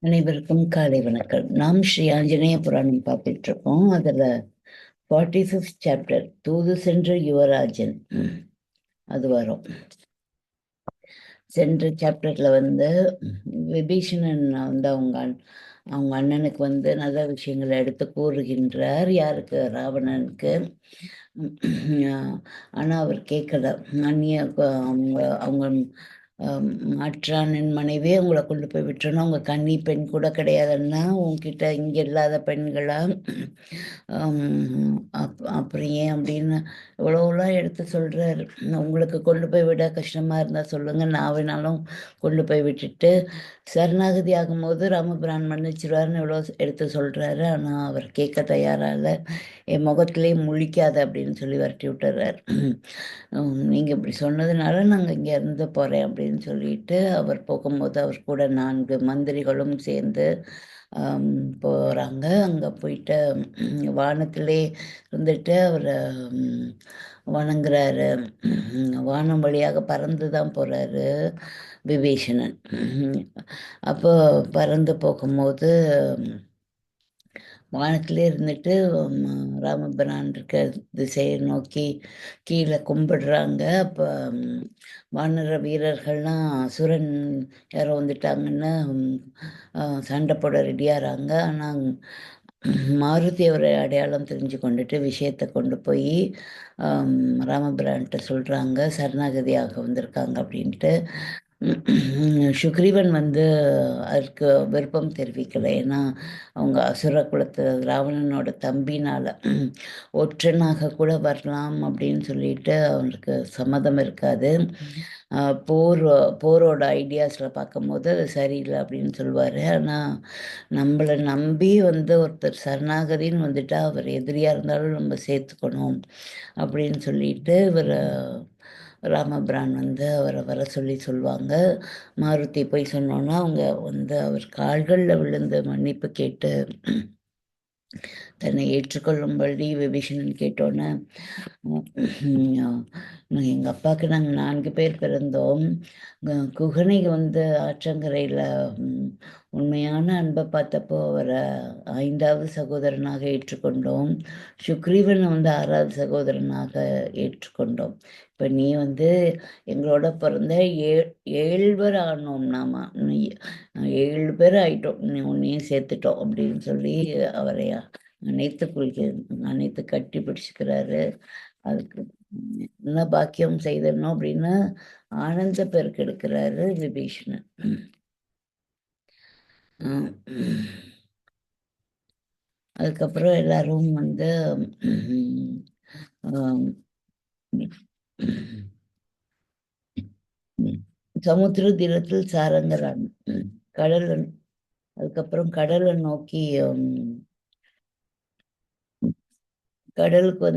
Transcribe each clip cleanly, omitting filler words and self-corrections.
அனைவருக்கும் காலை வணக்கம். நாம் ஸ்ரீ ஆஞ்சநேய புராணம் பார்த்துட்டு இருக்கோம். அதுல 45th சாப்டர் தூது சென்ற யுவராஜன் அது வரும். சென்ற சாப்டர்ல விபீஷணன் அவங்க அண்ணனுக்கு நல்ல விஷயங்களை எடுத்து கூறுகின்றார். யாருக்கு? ராவணனுக்கு. ஆனா அவர் கேட்கல. அந்நிய அவங்க அவங்க மாற்றானின் மனைவியே உங்களை கொண்டு போய் விட்டுறணும், உங்க கன்னி பெண் கூட கிடையாதுன்னா உங்ககிட்ட இங்க இல்லாத பெண்களா, அப்புறம் ஏன் அப்படின்னு இவ்வளோலாம் எடுத்து சொல்றாரு. உங்களுக்கு கொண்டு போய் விட கஷ்டமா இருந்தா சொல்லுங்க, நான் வேணாலும் கொண்டு போய் விட்டுட்டு சரணாகதி ஆகும்போது ராமபிரான் மன்னிச்சிருவாருன்னு இவ்வளோ எடுத்து சொல்றாரு. ஆனா அவர் கேட்க தயாரால என் முகத்திலே முழிக்காத அப்படின்னு சொல்லி விரட்டி விட்டுறாரு. நீங்கள் இப்படி சொன்னதுனால நாங்கள் இங்கே இருந்து போகிறேன் அப்படின்னு சொல்லிட்டு அவர் போகும்போது அவர் கூட 4 மந்திரிகளும் சேர்ந்து போகிறாங்க. அங்கே போயிட்டு வானத்திலே இருந்துட்டு அவரை வணங்குறாரு. வானம் வழியாக பறந்து தான் போகிறாரு விபீஷணன். அப்போ பறந்து போகும்போது வானத்திலே இருந்துட்டு ராமபிரான் இருக்க திசையை நோக்கி கீழே கும்பிடுறாங்க. அப்போ வானர வீரர்கள்லாம் அசுரன் யாரோ வந்துட்டாங்கன்னு சண்டை போட ரெடியாகிறாங்க. ஆனால் மாருதி அவரை அடையாளம் தெரிஞ்சு கொண்டுட்டு விஷயத்தை கொண்டு போய் ராமபிரான்கிட்ட சொல்கிறாங்க, சரணாகதியாக வந்திருக்காங்க அப்படின்ட்டு. சுக்ரீவன் அதற்கு விருப்பம் தெரிவிக்கலை. ஏன்னா அவங்க அசுர குலத்து ராவணனோட தம்பினால ஒற்றனாக கூட வரலாம் அப்படின்னு சொல்லிட்டு அவனுக்கு சம்மதம் இருக்காது. போரோட ஐடியாஸில் பார்க்கும்போது அது சரியில்லை அப்படின்னு சொல்லுவார். ஆனால் நம்மளை நம்பி ஒருத்தர் சரணாகதின்னு வந்துட்டா அவர் எதிரியாக இருந்தாலும் நம்ம சேர்த்துக்கணும் அப்படின்னு சொல்லிட்டு ராமபிரான் அவரை வர சொல்லுவாங்க. மாருதி போய் சொன்னோன்னா அவங்க அவர் கால்களில் விழுந்து மன்னிப்பு கேட்டு தன்னை ஏற்றுக்கொள்ளும்படி விபீஷணன் கேட்டோன்னே, எங்கள் அப்பாவுக்கு நாங்கள் 4 பேர் பிறந்தோம். குகனை ஆற்றங்கரையில் உண்மையான அன்பை பார்த்தப்போ அவரை 5வது சகோதரனாக ஏற்றுக்கொண்டோம். சுக்ரீவனை 6வது சகோதரனாக ஏற்றுக்கொண்டோம். இப்போ நீ எங்களோட பிறந்த 7 ஆனோம். நாம 7 பேர் ஆயிட்டோம், நீ உன்னையும் சேர்த்துட்டோம் அப்படின்னு சொல்லி அவரை அனைத்து கட்டி பிடிச்சுக்கிறாரு. அதுக்கு என்ன பாக்கியம் செய்தணும் அப்படின்னு ஆனந்த பெருக்கு எடுக்கிறாரு விபீஷணன். அதுக்கப்புறம் எல்லாரும் சமுத்திர தீரத்தில் சாரங்கரான் கடல். அதுக்கப்புறம் கடலை நோக்கி கடலுக்கு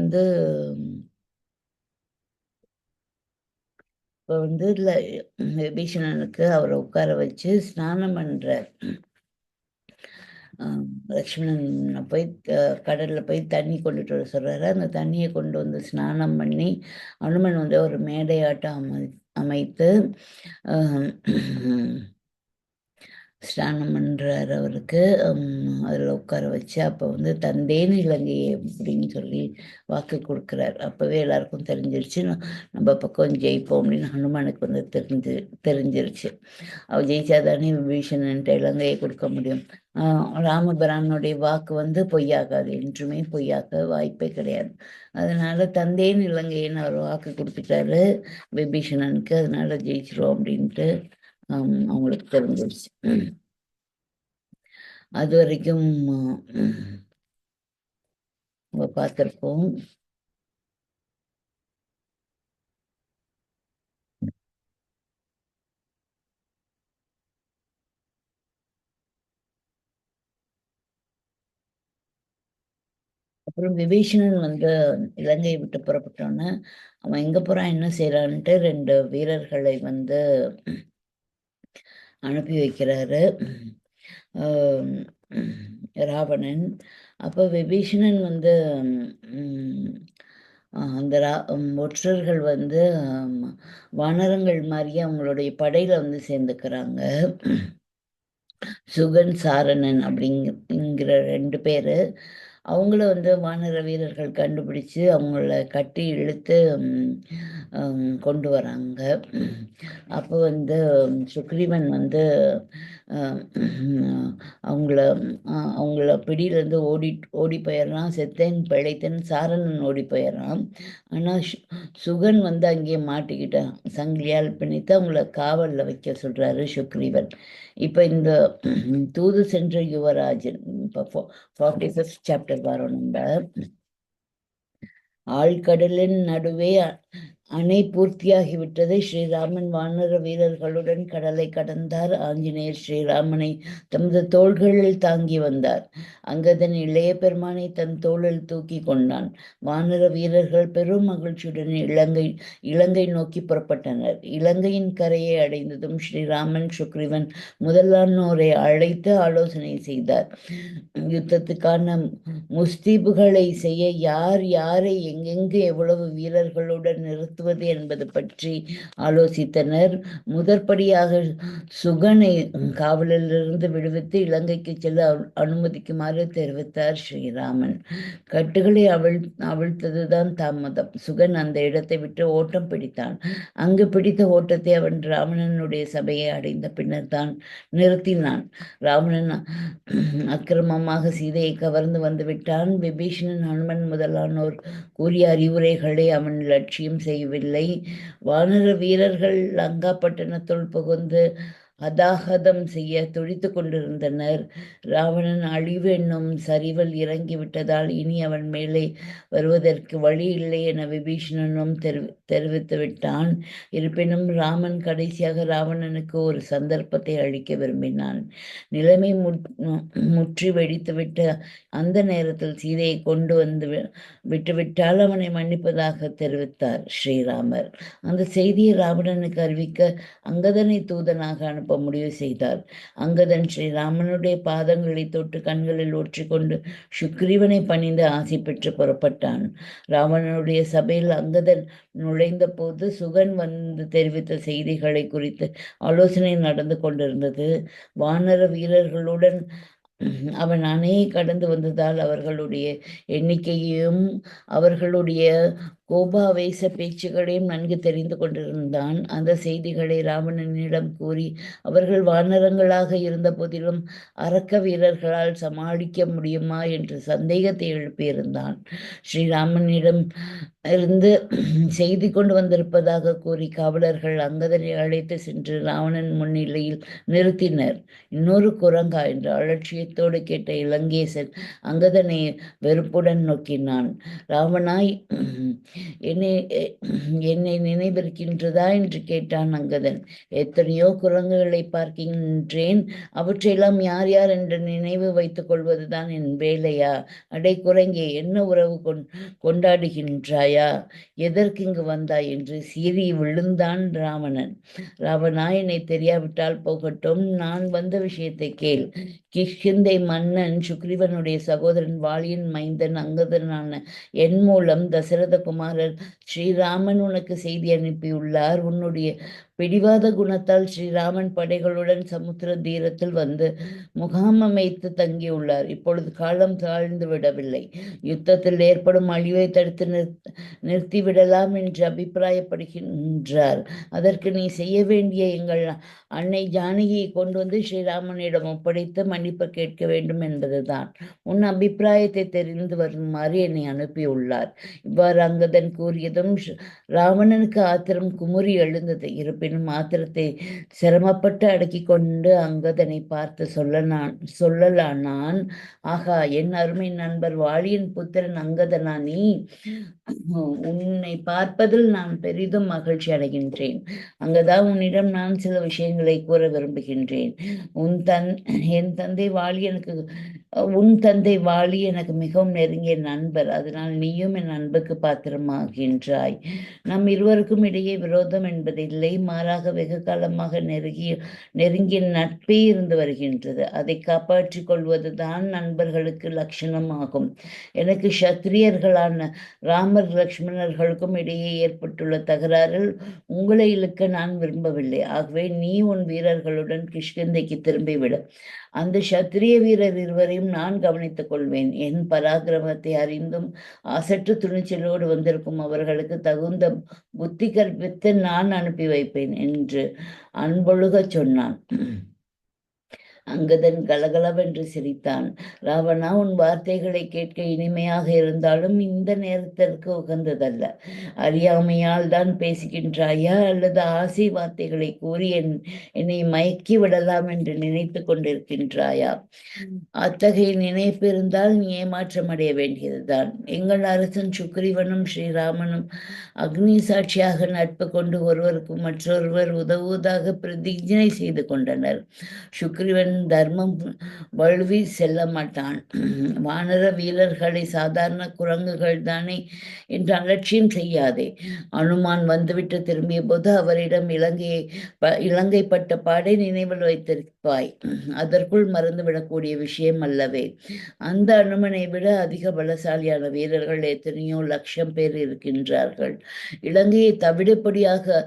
இப்போ இதுல விபீஷணனுக்கு அவரை உட்கார வச்சு ஸ்நானம் பண்றார். லக்ஷ்மணன் போய் கடலில் போய் தண்ணி கொண்டுட்டு வர சொல்கிறாரு. அந்த தண்ணியை கொண்டு ஸ்நானம் பண்ணி அனுமன் ஒரு மேடையாட்டம் அமைத்து ஸ்நானம் பண்ணுறார் அவருக்கு. அதில் உட்கார வச்சு அப்போ தந்தேன் இலங்கையை அப்படின்னு சொல்லி வாக்கு கொடுக்குறார். அப்போவே எல்லாருக்கும் தெரிஞ்சிருச்சு, நம்ம பக்கம் ஜெயிப்போம் அப்படின்னு ஹனுமானுக்கு தெரிஞ்சிருச்சு. அவள் ஜெயிச்சாதானே விபீஷணன்ட்ட இலங்கையை கொடுக்க முடியும். ராமபிரானுடைய வாக்கு பொய்யாகாது, என்றுமே பொய்யாக வாய்ப்பே கிடையாது. அதனால தந்தேன் இலங்கைன்னு அவர் வாக்கு கொடுத்துட்டாரு விபீஷணனுக்கு. அதனால ஜெயிச்சிரும் அப்படின்ட்டு அவங்களுக்கு தெரிஞ்சிருச்சு. அது வரைக்கும் நம்ம பார்த்துருப்போம். அப்புறம் விபீஷணன் இலங்கையை விட்டு புறப்பட்டோன்னே அவன் எங்க போறான், என்ன செய்யறான்ட்டு 2 வீரர்களை அனுப்பி வைக்கிறாரு ராவணன். அப்போ விபீஷணன் அந்த ஒற்றர்கள் வானரங்கள் மாதிரியே அவங்களுடைய படையில சேர்ந்துக்கிறாங்க. சுகன் சாரணன் அப்படிங்கிற 2 பேரு. அவங்கள வானர வீரர்கள் கண்டுபிடிச்சு அவங்கள கட்டி இழுத்து கொண்டு வராங்க. அப்போ சுக்ரீவன் அஹ், அவங்கள அவங்கள பிடியிலேருந்து ஓடி போயிடுறான். செத்தேன் பிழைத்தேன் சாரணன் ஓடி போயிடுறான். ஆனால் சுகன் அங்கேயே மாட்டிக்கிட்டான். சங்கிலியால் பிணித்து அவங்கள காவலில் வைக்க சொல்கிறாரு சுக்ரீவன். இப்போ இந்த தூது சென்ற யுவராஜன் இப்போ 45th சாப்டர் வரோம் நம்ம. ஆழ்கடலின் நடுவே அணை பூர்த்தியாகிவிட்டது. ஸ்ரீராமன் வானர வீரர்களுடன் கடலை கடந்தார். ஆஞ்சநேயர் ஸ்ரீராமனை தமது தோள்களில் தாங்கி வந்தார். அங்கதன் இளைய பெருமானை தன் தோளில் தூக்கி கொண்டான். வானர வீரர்கள் பெரும் மகிழ்ச்சியுடன் இலங்கை நோக்கி புறப்பட்டனர். இலங்கையின் கரையை அடைந்ததும் ஸ்ரீராமன் சுக்ரீவன் முதலானோரை அழைத்து ஆலோசனை செய்தார். யுத்தத்துக்கான முஸ்தீபுகளை செய்ய யார் யாரை எங்கெங்கு எவ்வளவு வீரர்களுடன் நிறுத்துவது என்பது பற்றி ஆலோசித்தனர். முதற்படியாக சுகனை காவலிலிருந்து விடுவித்து இலங்கைக்கு செல்ல அனுமதிக்குமாறு தெரிவித்தார் ஸ்ரீராமன். கட்டுகளை அவிழ்த்ததுதான் தாமதம். சுகன் அந்த இடத்தை விட்டு ஓட்டம் பிடித்தான். அங்கு பிடித்த ஓட்டத்தை அவன் ராவணனுடைய சபையை அடைந்த பின்னர் தான் நிறுத்தினான். ராவணன் அக்கிரமமாக சீதையை கவர்ந்து வந்து விட்டான். விபீஷணன், ஹனுமன் முதலானோர் கூறிய அறிவுரைகளை அவன் லட்சியம் செய்யவில்லை. வானர வீரர்கள் லங்கா பட்டணத்துள் புகுந்து அதாகதம் செய்ய துடித்து கொண்டிருந்தனர். ராவணன் அழிவு என்னும் சரிவில் இறங்கிவிட்டதால் இனி அவன் மேலே வருவதற்கு வழி இல்லை என விபீஷணனும் தெரிவித்து விட்டான். இருப்பினும் ராமன் கடைசியாக ராவணனுக்கு ஒரு சந்தர்ப்பத்தை அளிக்க விரும்பினான். நிலைமை முற்றி வெடித்துவிட்ட அந்த நேரத்தில் சீதையை கொண்டு விட்டுவிட்டால் அவனை மன்னிப்பதாக தெரிவித்தார் ஸ்ரீராமர். அந்த செய்தியை ராவணனுக்கு அறிவிக்க அங்கதனை தூதனாக அனுப்ப முடிவு செய்தார். அங்கதன் ஸ்ரீராமனுடைய பாதங்களை தொட்டு கண்களில் ஒற்றிக்கொண்டு சுக்ரீவனை பணிந்து ஆசை பெற்று புறப்பட்டான். ராவணனுடைய சபையில் அங்கதன் நுழைந்த போது சுகன் தெரிவித்த செய்திகளை குறித்து ஆலோசனை நடந்து கொண்டிருந்தது. வானர வீரர்களுடன் அவன் அணையை கடந்து வந்ததால் அவர்களுடைய எண்ணிக்கையையும் அவர்களுடைய கோபாவேச பேச்சுகளையும் நன்கு தெரிந்து கொண்டிருந்தான். அந்த செய்திகளை ராவணனிடம் கூறி அவர்கள் வானரங்களாக இருந்த போதிலும் அரக்க வீரர்களால் சமாளிக்க முடியுமா என்று சந்தேகத்தை எழுப்பியிருந்தான். ஸ்ரீராமனிடம் இருந்து செய்தி கொண்டு வந்திருப்பதாக கூறி காவலர்கள் அங்கதனை அழைத்து சென்று ராவணன் முன்னிலையில் நிறுத்தினர். இன்னொரு குரங்கா என்று அலட்சியத்தோடு கேட்ட இலங்கேசன் அங்கதனை வெறுப்புடன் நோக்கினான். ராவணாய், என்னை நினைவிருக்கின்றதா என்று கேட்டான் அங்கதன். எத்தனையோ குரங்குகளை பார்க்கின்றேன், அவற்றையெல்லாம் யார் யார் என்று நினைவு வைத்துக் கொள்வதுதான் என் வேலையா? அடை குரங்கே, என்ன உறவு கொண்டாடுகின்றாயா? எதற்கு இங்கு வந்தாய் என்று சீறி விழுந்தான் ராவணன். ராவணா, என்னை தெரியாவிட்டால் போகட்டும், நான் வந்த விஷயத்தை கேள். கிஷ்கிந்தை மன்னன் சுக்ரீவனுடைய சகோதரன் வாலியின் மைந்தன் அங்கதனான என் மூலம் தசரத குமாரர் ஸ்ரீராமன் உனக்கு செய்தி அனுப்பியுள்ளார். உன்னுடைய பிடிவாத குணத்தால் ஸ்ரீராமன் படைகளுடன் சமுத்திர தீரத்தில் வந்து முகாம் அமைத்து தங்கியுள்ளார். இப்பொழுது காலம் தாழ்ந்து விடவில்லை. யுத்தத்தில் ஏற்படும் அழிவை தடுத்து நிறுத்திவிடலாம் என்று அபிப்பிராயப்படுகின்றார். அதற்கு நீ செய்ய வேண்டிய எங்கள் அன்னை ஜானகியை கொண்டு வந்து ஸ்ரீராமனிடம் ஒப்படைத்து மன்னிப்பு கேட்க வேண்டும் என்பதுதான். உன் அபிப்பிராயத்தை தெரிந்து வருமாறு என்னை அனுப்பியுள்ளார். இவ்வாறு அங்கதன் கூறியதும் ராவணனுக்கு ஆத்திரம் குமுறி எழுந்தது. இருப்பினும் ஆத்திரத்தை சிரமப்பட்டு அடக்கி கொண்டு அங்கதனை பார்த்து சொல்லலானான். ஆகா, என் அருமை நண்பர் வாலியின் புத்திரன் அங்கதனா நீ? உன்னை பார்ப்பதில் நான் பெரிதும் மகிழ்ச்சி அடைகின்றேன். அங்கதான் உன்னிடம் நான் சில விஷயங்களை கூற விரும்புகின்றேன். என் தந்தை வாலி எனக்கு உன் தந்தை வாலி எனக்கு மிகவும் நெருங்கிய நண்பர். அதனால் நீயும் என் அன்புக்கு பாத்திரமாகின்றாய். நம் இருவருக்கும் இடையே விரோதம் என்பதில்லை. மாறாக வெகு காலமாக நெருங்கிய நட்பே இருந்து வருகின்றது. அதை காப்பாற்றிக் கொள்வதுதான் நண்பர்களுக்கு லட்சணமாகும். எனக்கு சத்திரியர்களான ராமர் லக்ஷ்மணர்களுக்கும் இடையே ஏற்பட்டுள்ள தகராறில் உங்களை இழுக்க நான் விரும்பவில்லை. ஆகவே நீ உன் வீரர்களுடன் கிஷ்கிந்தைக்கு திரும்பிவிடு. அந்த சத்திரிய வீரர் இருவரையும் நான் கவனித்துக் கொள்வேன். என் பராக்கிரமத்தை அறிந்தும் அசட்டு துணிச்சலோடு வந்திருக்கும் அவர்களுக்கு தகுந்த புத்தி கற்பித்து நான் அனுப்பி வைப்பேன் என்று அன்பொழுகச் சொன்னான். அங்கதன் கலகலவென்று சிரித்தான். ராவணா, உன் வார்த்தைகளை கேட்க இனிமையாக இருந்தாலும் இந்த நேரத்திற்கு உகந்ததல்ல. அறியாமையால் தான் பேசுகின்றாயா, அல்லது ஆசை வார்த்தைகளை கூறி என்னை மயக்கி விடலாம் என்று நினைத்து கொண்டிருக்கின்றாயா? அத்தகைய நினைப்பு இருந்தால் நீ ஏமாற்றம் அடைய வேண்டியதுதான். எங்கள் அரசன் சுக்ரீவனும் ஸ்ரீராமனும் அக்னி சாட்சியாக நட்பு கொண்டு ஒருவருக்கு மற்றொருவர் உதவுவதாக பிரதிஜை செய்து கொண்டனர். சுக்ரீவன் தர்மம் வழுவி செல்ல மாட்டான். வானர வீரர்களை சாதாரண குரங்குகள் தானே என்று அலட்சியம் செய்யாதே. அனுமான் வந்துவிட்டு திரும்பிய போது அவரிடம் இலங்கை பட்ட பாடை நினைவில் வைத்திருப்பாய். அதற்குள் மறந்துவிடக்கூடிய விஷயம் அல்லவே. அந்த அனுமனை விட அதிக பலசாலியான வீரர்கள் எத்தனையோ லட்சம் பேர் இருக்கின்றார்கள். இலங்கையை தவிடுபடியாக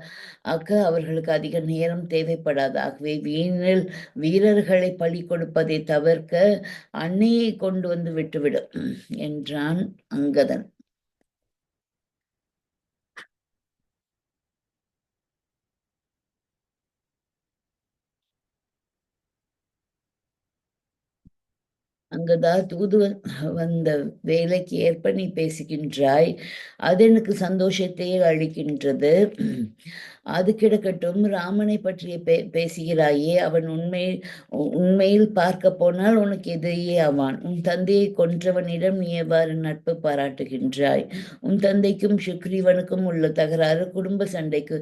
ஆக்க அவர்களுக்கு அதிக நேரம் தேவைப்படாது. ஆகவே வீணில் வீரர்களை பலி கொடுப்பதை தவிர்க்க அன்னையை கொண்டு வந்து விட்டுவிடும் என்றான் அங்கதன். அங்கதா, தூது வந்த வேலைக்கு ஏற்ப நீ பேசுகின்றாய். அது எனக்கு சந்தோஷத்தையே அளிக்கின்றது. அது கிடக்கட்டும். ராமனை பற்றிய பேசுகிறாயே, அவன் உண்மையில் பார்க்க போனால் உனக்கு எதிரியே ஆவான். உன் தந்தையை கொன்றவனிடம் நீ எவ்வாறு நட்பு பாராட்டுகின்றாய்? உன் தந்தைக்கும் சுக்ரீவனுக்கும் உள்ள தகராறு குடும்ப சண்டைக்கு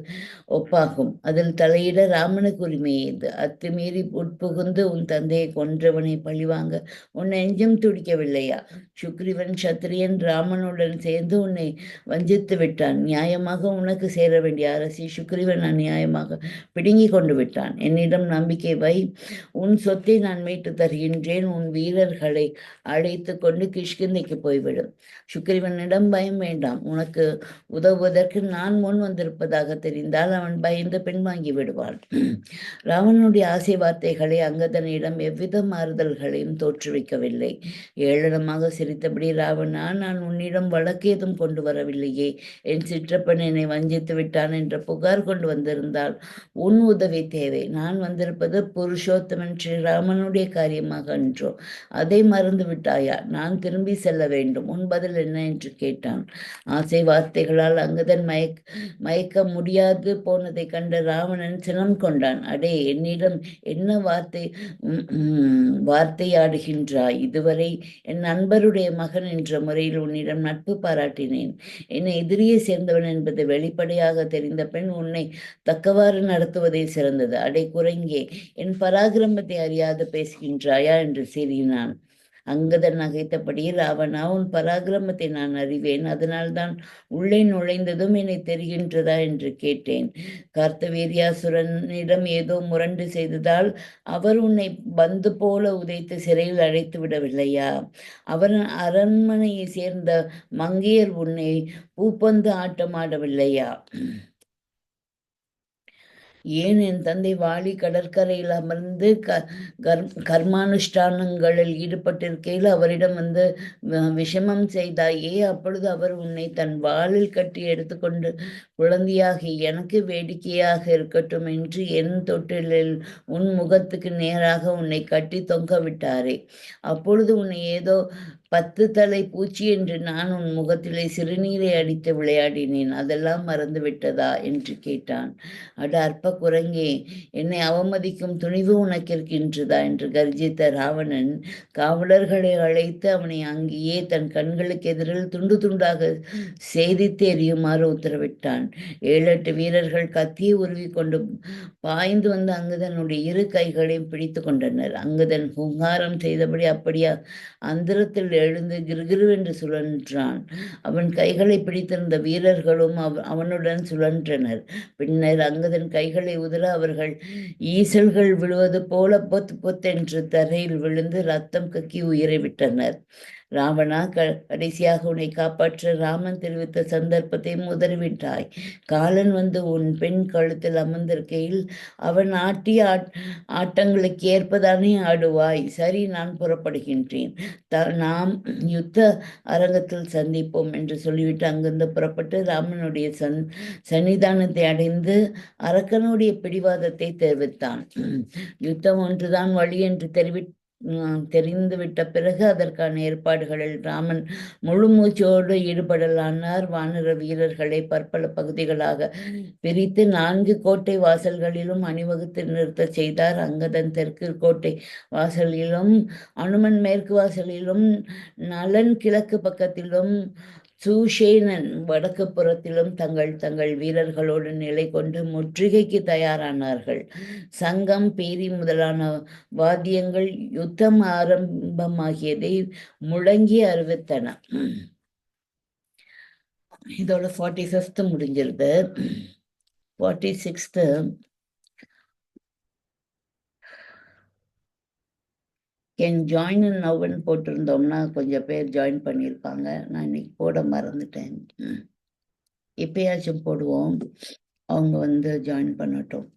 ஒப்பாகும். அதில் தலையிட ராமனுக்கு உரிமை ஏது? அத்துமீறி உட்புகுந்து உன் தந்தையை கொன்றவனை பழிவாங்க உன் நெஞ்சம் துடிக்கவில்லையா? சுக்ரீவன் சத்திரியன் ராமனுடன் சேர்ந்து உன்னை வஞ்சித்து விட்டான். நியாயமாக உனக்கு சேர வேண்டிய அரசி சுக்ரீவன் அநியாயமாக பிடுங்கி கொண்டு விட்டான். என்னிடம் நம்பிக்கை வை. உன் சொத்தை நான் மீட்டு தருகின்றேன். உன் வீரர்களை அழைத்து கொண்டு கிஷ்கிந்தைக்கு போய்விடும். சுக்ரீவனிடம் பயம் வேண்டாம். உனக்கு உதவுவதற்கு நான் முன் வந்திருப்பதாக தெரிந்தால் அவன் பயந்து பின்வாங்கி விடுவான். ராவணனுடைய ஆசை வார்த்தைகளை அங்கதனிடம் எவ்வித மாறுதல்களையும் தோற்றுவிக்கவில்லை. ஏளனமாக சிரித்தபடி, ராவணா, நான் உன்னிடம் வழக்கு ஏதும் கொண்டு வரவில்லையே. என் சிற்றப்பன் என்னை வஞ்சித்து விட்டான் என்ற புகார் கொண்டு வந்திருந்தால் உன் உதவி தேவை. நான் வந்திருப்பது புருஷோத்தமன் ஸ்ரீராமனுடைய காரியமாக அன்றோ. அதை மறந்து விட்டாயா? நான் திரும்பி செல்ல வேண்டும். உன் பதில் என்ன என்று கேட்டான். ஆசை வார்த்தைகளால் அங்கதன் மயக்க முடியாது போனதை கண்ட ராவணன் சினம் கொண்டான். அடே, என்னிடம் என்ன வார்த்தையாடுகின்றாய்? இதுவரை என் நண்பருடைய மகன் என்ற முறையில் உன்னிடம் நட்பு பாராட்டினேன். என்னை எதிரியை சேர்ந்தவன் என்பது வெளிப்படையாக தெரிந்த பெண் உன்னை தக்கவாறு நடத்துவதே சிறந்தது. அடே குரங்கே, என் பராக்கிரமத்தை அறியாது பேசுகின்றாயா என்று சீறினான். அங்கதன் நகைத்தபடி, ராவணா, உன் பராக்கிரமத்தை நான் அறிவேன். அதனால்தான் உள்ளே நுழைந்ததும் என்னை தெரிகின்றதா என்று கேட்டேன். கார்த்தவீரியாசுரனிடம் ஏதோ முரண்டு செய்ததால் அவர் உன்னை பந்து போல உதைத்து சிறையில் அழைத்து விடவில்லையா? அவர் அரண்மனையை சேர்ந்த மங்கையர் உன்னை பூப்பந்து ஆட்டமாடவில்லையா? ஏன் என் தந்தை வாலி கடற்கரையில் அமர்ந்து கர்மானுஷ்டானங்களில் ஈடுபட்டிருக்கையில் அவரிடம் வந்து விஷமம் செய்தாயே? அப்பொழுது அவர் உன்னை தன் வாளில் கட்டி எடுத்துக்கொண்டு குழந்தையாகி எனக்கு வேடிக்கையாக இருக்கட்டும் என்று என் தொட்டிலில் உன் முகத்துக்கு நேராக உன்னை கட்டி தொங்க விட்டாரே. அப்பொழுது உன்னை ஏதோ 10 தலை பூச்சி என்று நான் உன் முகத்திலே சிறுநீரை அடித்து விளையாடினேன், அதெல்லாம் மறந்து விட்டதா என்று கேட்டான். அட அற்ப குரங்கே, என்னை அவமதிக்கும் துணிவு உனக்கிருக்கின்றதா என்று கர்ஜித்த ராவணன் காவலர்களை அழைத்து அவனை அங்கேயே தன் கண்களுக்கு எதிரில் துண்டு துண்டாக சேதித்து எறியுமாறு உத்தரவிட்டான். 7-8 வீரர்கள் கத்தியை உருவிக்கொண்டு பாய்ந்து வந்து அங்குதனுடைய இரு கைகளையும் பிடித்து கொண்டனர். அங்குதன் ஹுங்காரம் செய்தபடி அப்படியே அந்தரத்தில் எழுந்து கிருகிருவென்று சுழன்றான். அவன் கைகளை பிடித்திருந்த வீரர்களும் அவனுடன் சுழன்றனர். பின்னர் அங்குதன் கைகளை உதற அவர்கள் ஈசல்கள் விழுவது போல பொத் பொத்தென்று தரையில் விழுந்து ரத்தம் கக்கி உயிரை விட்டனர். ராவணா, கடைசியாக உன்னை காப்பாற்ற ராமன் தெரிவித்த சந்தர்ப்பத்தை உதறிவிட்டாய். காலன் வந்து உன் பெண் கழுத்தில் அமர்ந்திருக்கையில் அவன் ஆட்டிய ஆட்டங்களுக்கு ஏற்பதானே ஆடுவாய். சரி, நான் புறப்படுகின்றேன். நாம் யுத்த அரங்கத்தில் சந்திப்போம் என்று சொல்லிவிட்டு அங்கிருந்து புறப்பட்டு ராமனுடைய சன்னிதானத்தை அடைந்து அரக்கனுடைய பிடிவாதத்தை தெரிவித்தான். யுத்தம் ஒன்றுதான் வழி என்று தெரிந்துவிட்ட பிறகு அதற்கான ஏற்பாடுகளில் ராமன் முழு மூச்சோடு ஈடுபடலானார். வானர வீரர்களை பற்பல பகுதிகளாக பிரித்து 4 கோட்டை வாசல்களிலும் அணிவகுத்து நிறுத்த செய்தார். அங்கதன் தெற்கு கோட்டை வாசலிலும், அனுமன் மேற்கு வாசலிலும், நலன் கிழக்கு பக்கத்திலும், சூஷேனன் வடக்கு புறத்திலும் தங்கள் தங்கள் வீரர்களோடு நிலை கொண்டு முற்றுகைக்கு தயாரானார்கள். சங்கம், பேரி முதலான வாத்தியங்கள் யுத்தம் ஆரம்பமாகியதை முழங்கி அறிவித்தன. இதோட 45th முடிஞ்சிருது. 46th கேன் ஜாயின் நவ்னு போட்டிருந்தோம்னா கொஞ்சம் பேர் ஜாயின் பண்ணியிருப்பாங்க. நான் இன்னைக்கு போட மறந்துட்டேன். எப்பயாச்சும் போடுவோம், அவங்க வந்து ஜாயின் பண்ணட்டும்.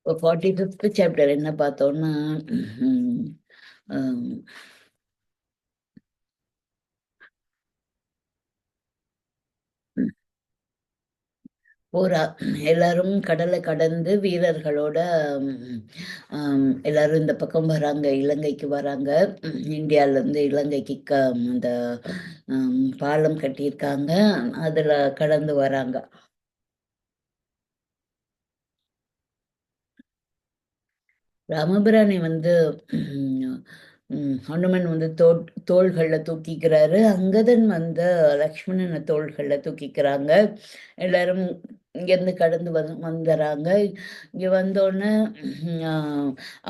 இப்போ 45th சாப்டர் என்ன பார்த்தோம்னா, போரா எல்லாரும் கடலை கடந்து வீரர்களோட எல்லாரும் இந்த பக்கம் வராங்க, இலங்கைக்கு வராங்க. இந்தியாவிலேருந்து இலங்கைக்கு அந்த பாலம் கட்டியிருக்காங்க, அதில் கடந்து வராங்க. ராமபிரானை வந்து ஹனுமன் வந்து தோள்களில் தூக்கிக்கிறாரு. அங்கதன் வந்து லக்ஷ்மணனை தோள்களில் தூக்கிக்கிறாங்க. எல்லாரும் இங்கேருந்து கடந்து வந்துடுறாங்க. இங்கே வந்தோடனே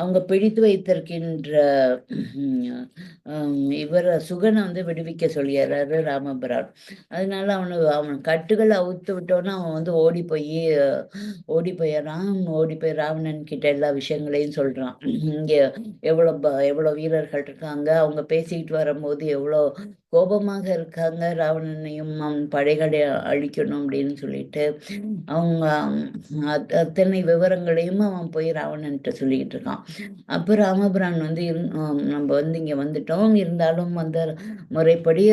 அவங்க பிடித்து வைத்திருக்கின்ற இவர் சுகனை வந்து விடுவிக்க சொல்லிடுறாரு ராமபிரான். அதனால அவன் கட்டுகளை அவுத்து விட்டோன்னா அவன் வந்து ஓடி போயிடறான். ஓடி போய் ராவணன் கிட்ட எல்லா விஷயங்களையும் சொல்கிறான். இங்கே எவ்வளோ வீரர்கள் இருக்காங்க, அவங்க பேசிக்கிட்டு வரும்போது எவ்வளோ கோபமாக இருக்காங்க, ராவணனையும் அவன் படைகளை அழிக்கணும் அப்படின்னு சொல்லிட்டு அவங்க அத்தனை விவரங்களையும் அவன் போய் ராவணன்கிட்ட சொல்லிக்கிட்டு இருக்கான். அப்போ ராமபிரான் வந்து நம்ம வந்து இங்கே வந்துட்டோம், இருந்தாலும் வந்து முறைப்படி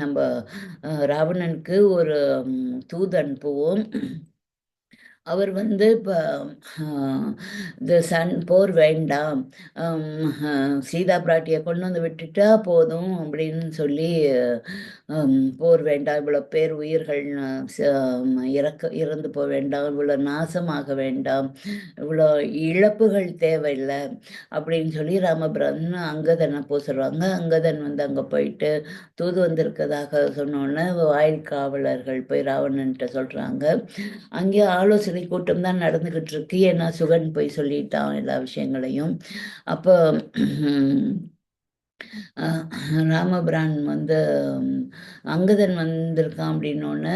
நம்ம ராவணனுக்கு ஒரு தூது அனுப்புவோம். அவர் வந்து இப்போ இந்த போர் வேண்டாம், சீதா பிராட்டியை கொண்டு வந்து விட்டுட்டா போதும் அப்படின்னு சொல்லி, போர் வேண்டாம், இவ்வளோ பேர் உயிர்கள் இறந்து போக வேண்டாம், இவ்வளோ நாசமாக வேண்டாம், இவ்வளோ இழப்புகள் தேவையில்லை அப்படின்னு சொல்லி ராமபிரான் அங்கதனை போக சொல்லுவாங்க. அங்கதன் வந்து அங்கே போயிட்டு தூது வந்திருக்கதாக சொன்னோன்னே வாயில் காவலர்கள் போய் ராவணன்கிட்ட சொல்கிறாங்க. அங்கே ஆலோசனை கூட்டம் தான் நடந்துகிட்டு இருக்கு. ஏன்னா சுகன் போய் சொல்லிட்டான் எல்லா விஷயங்களையும். அப்போ ராமபிரான் வந்து அங்கதன் வந்திருக்கான் அப்படின்னோடனே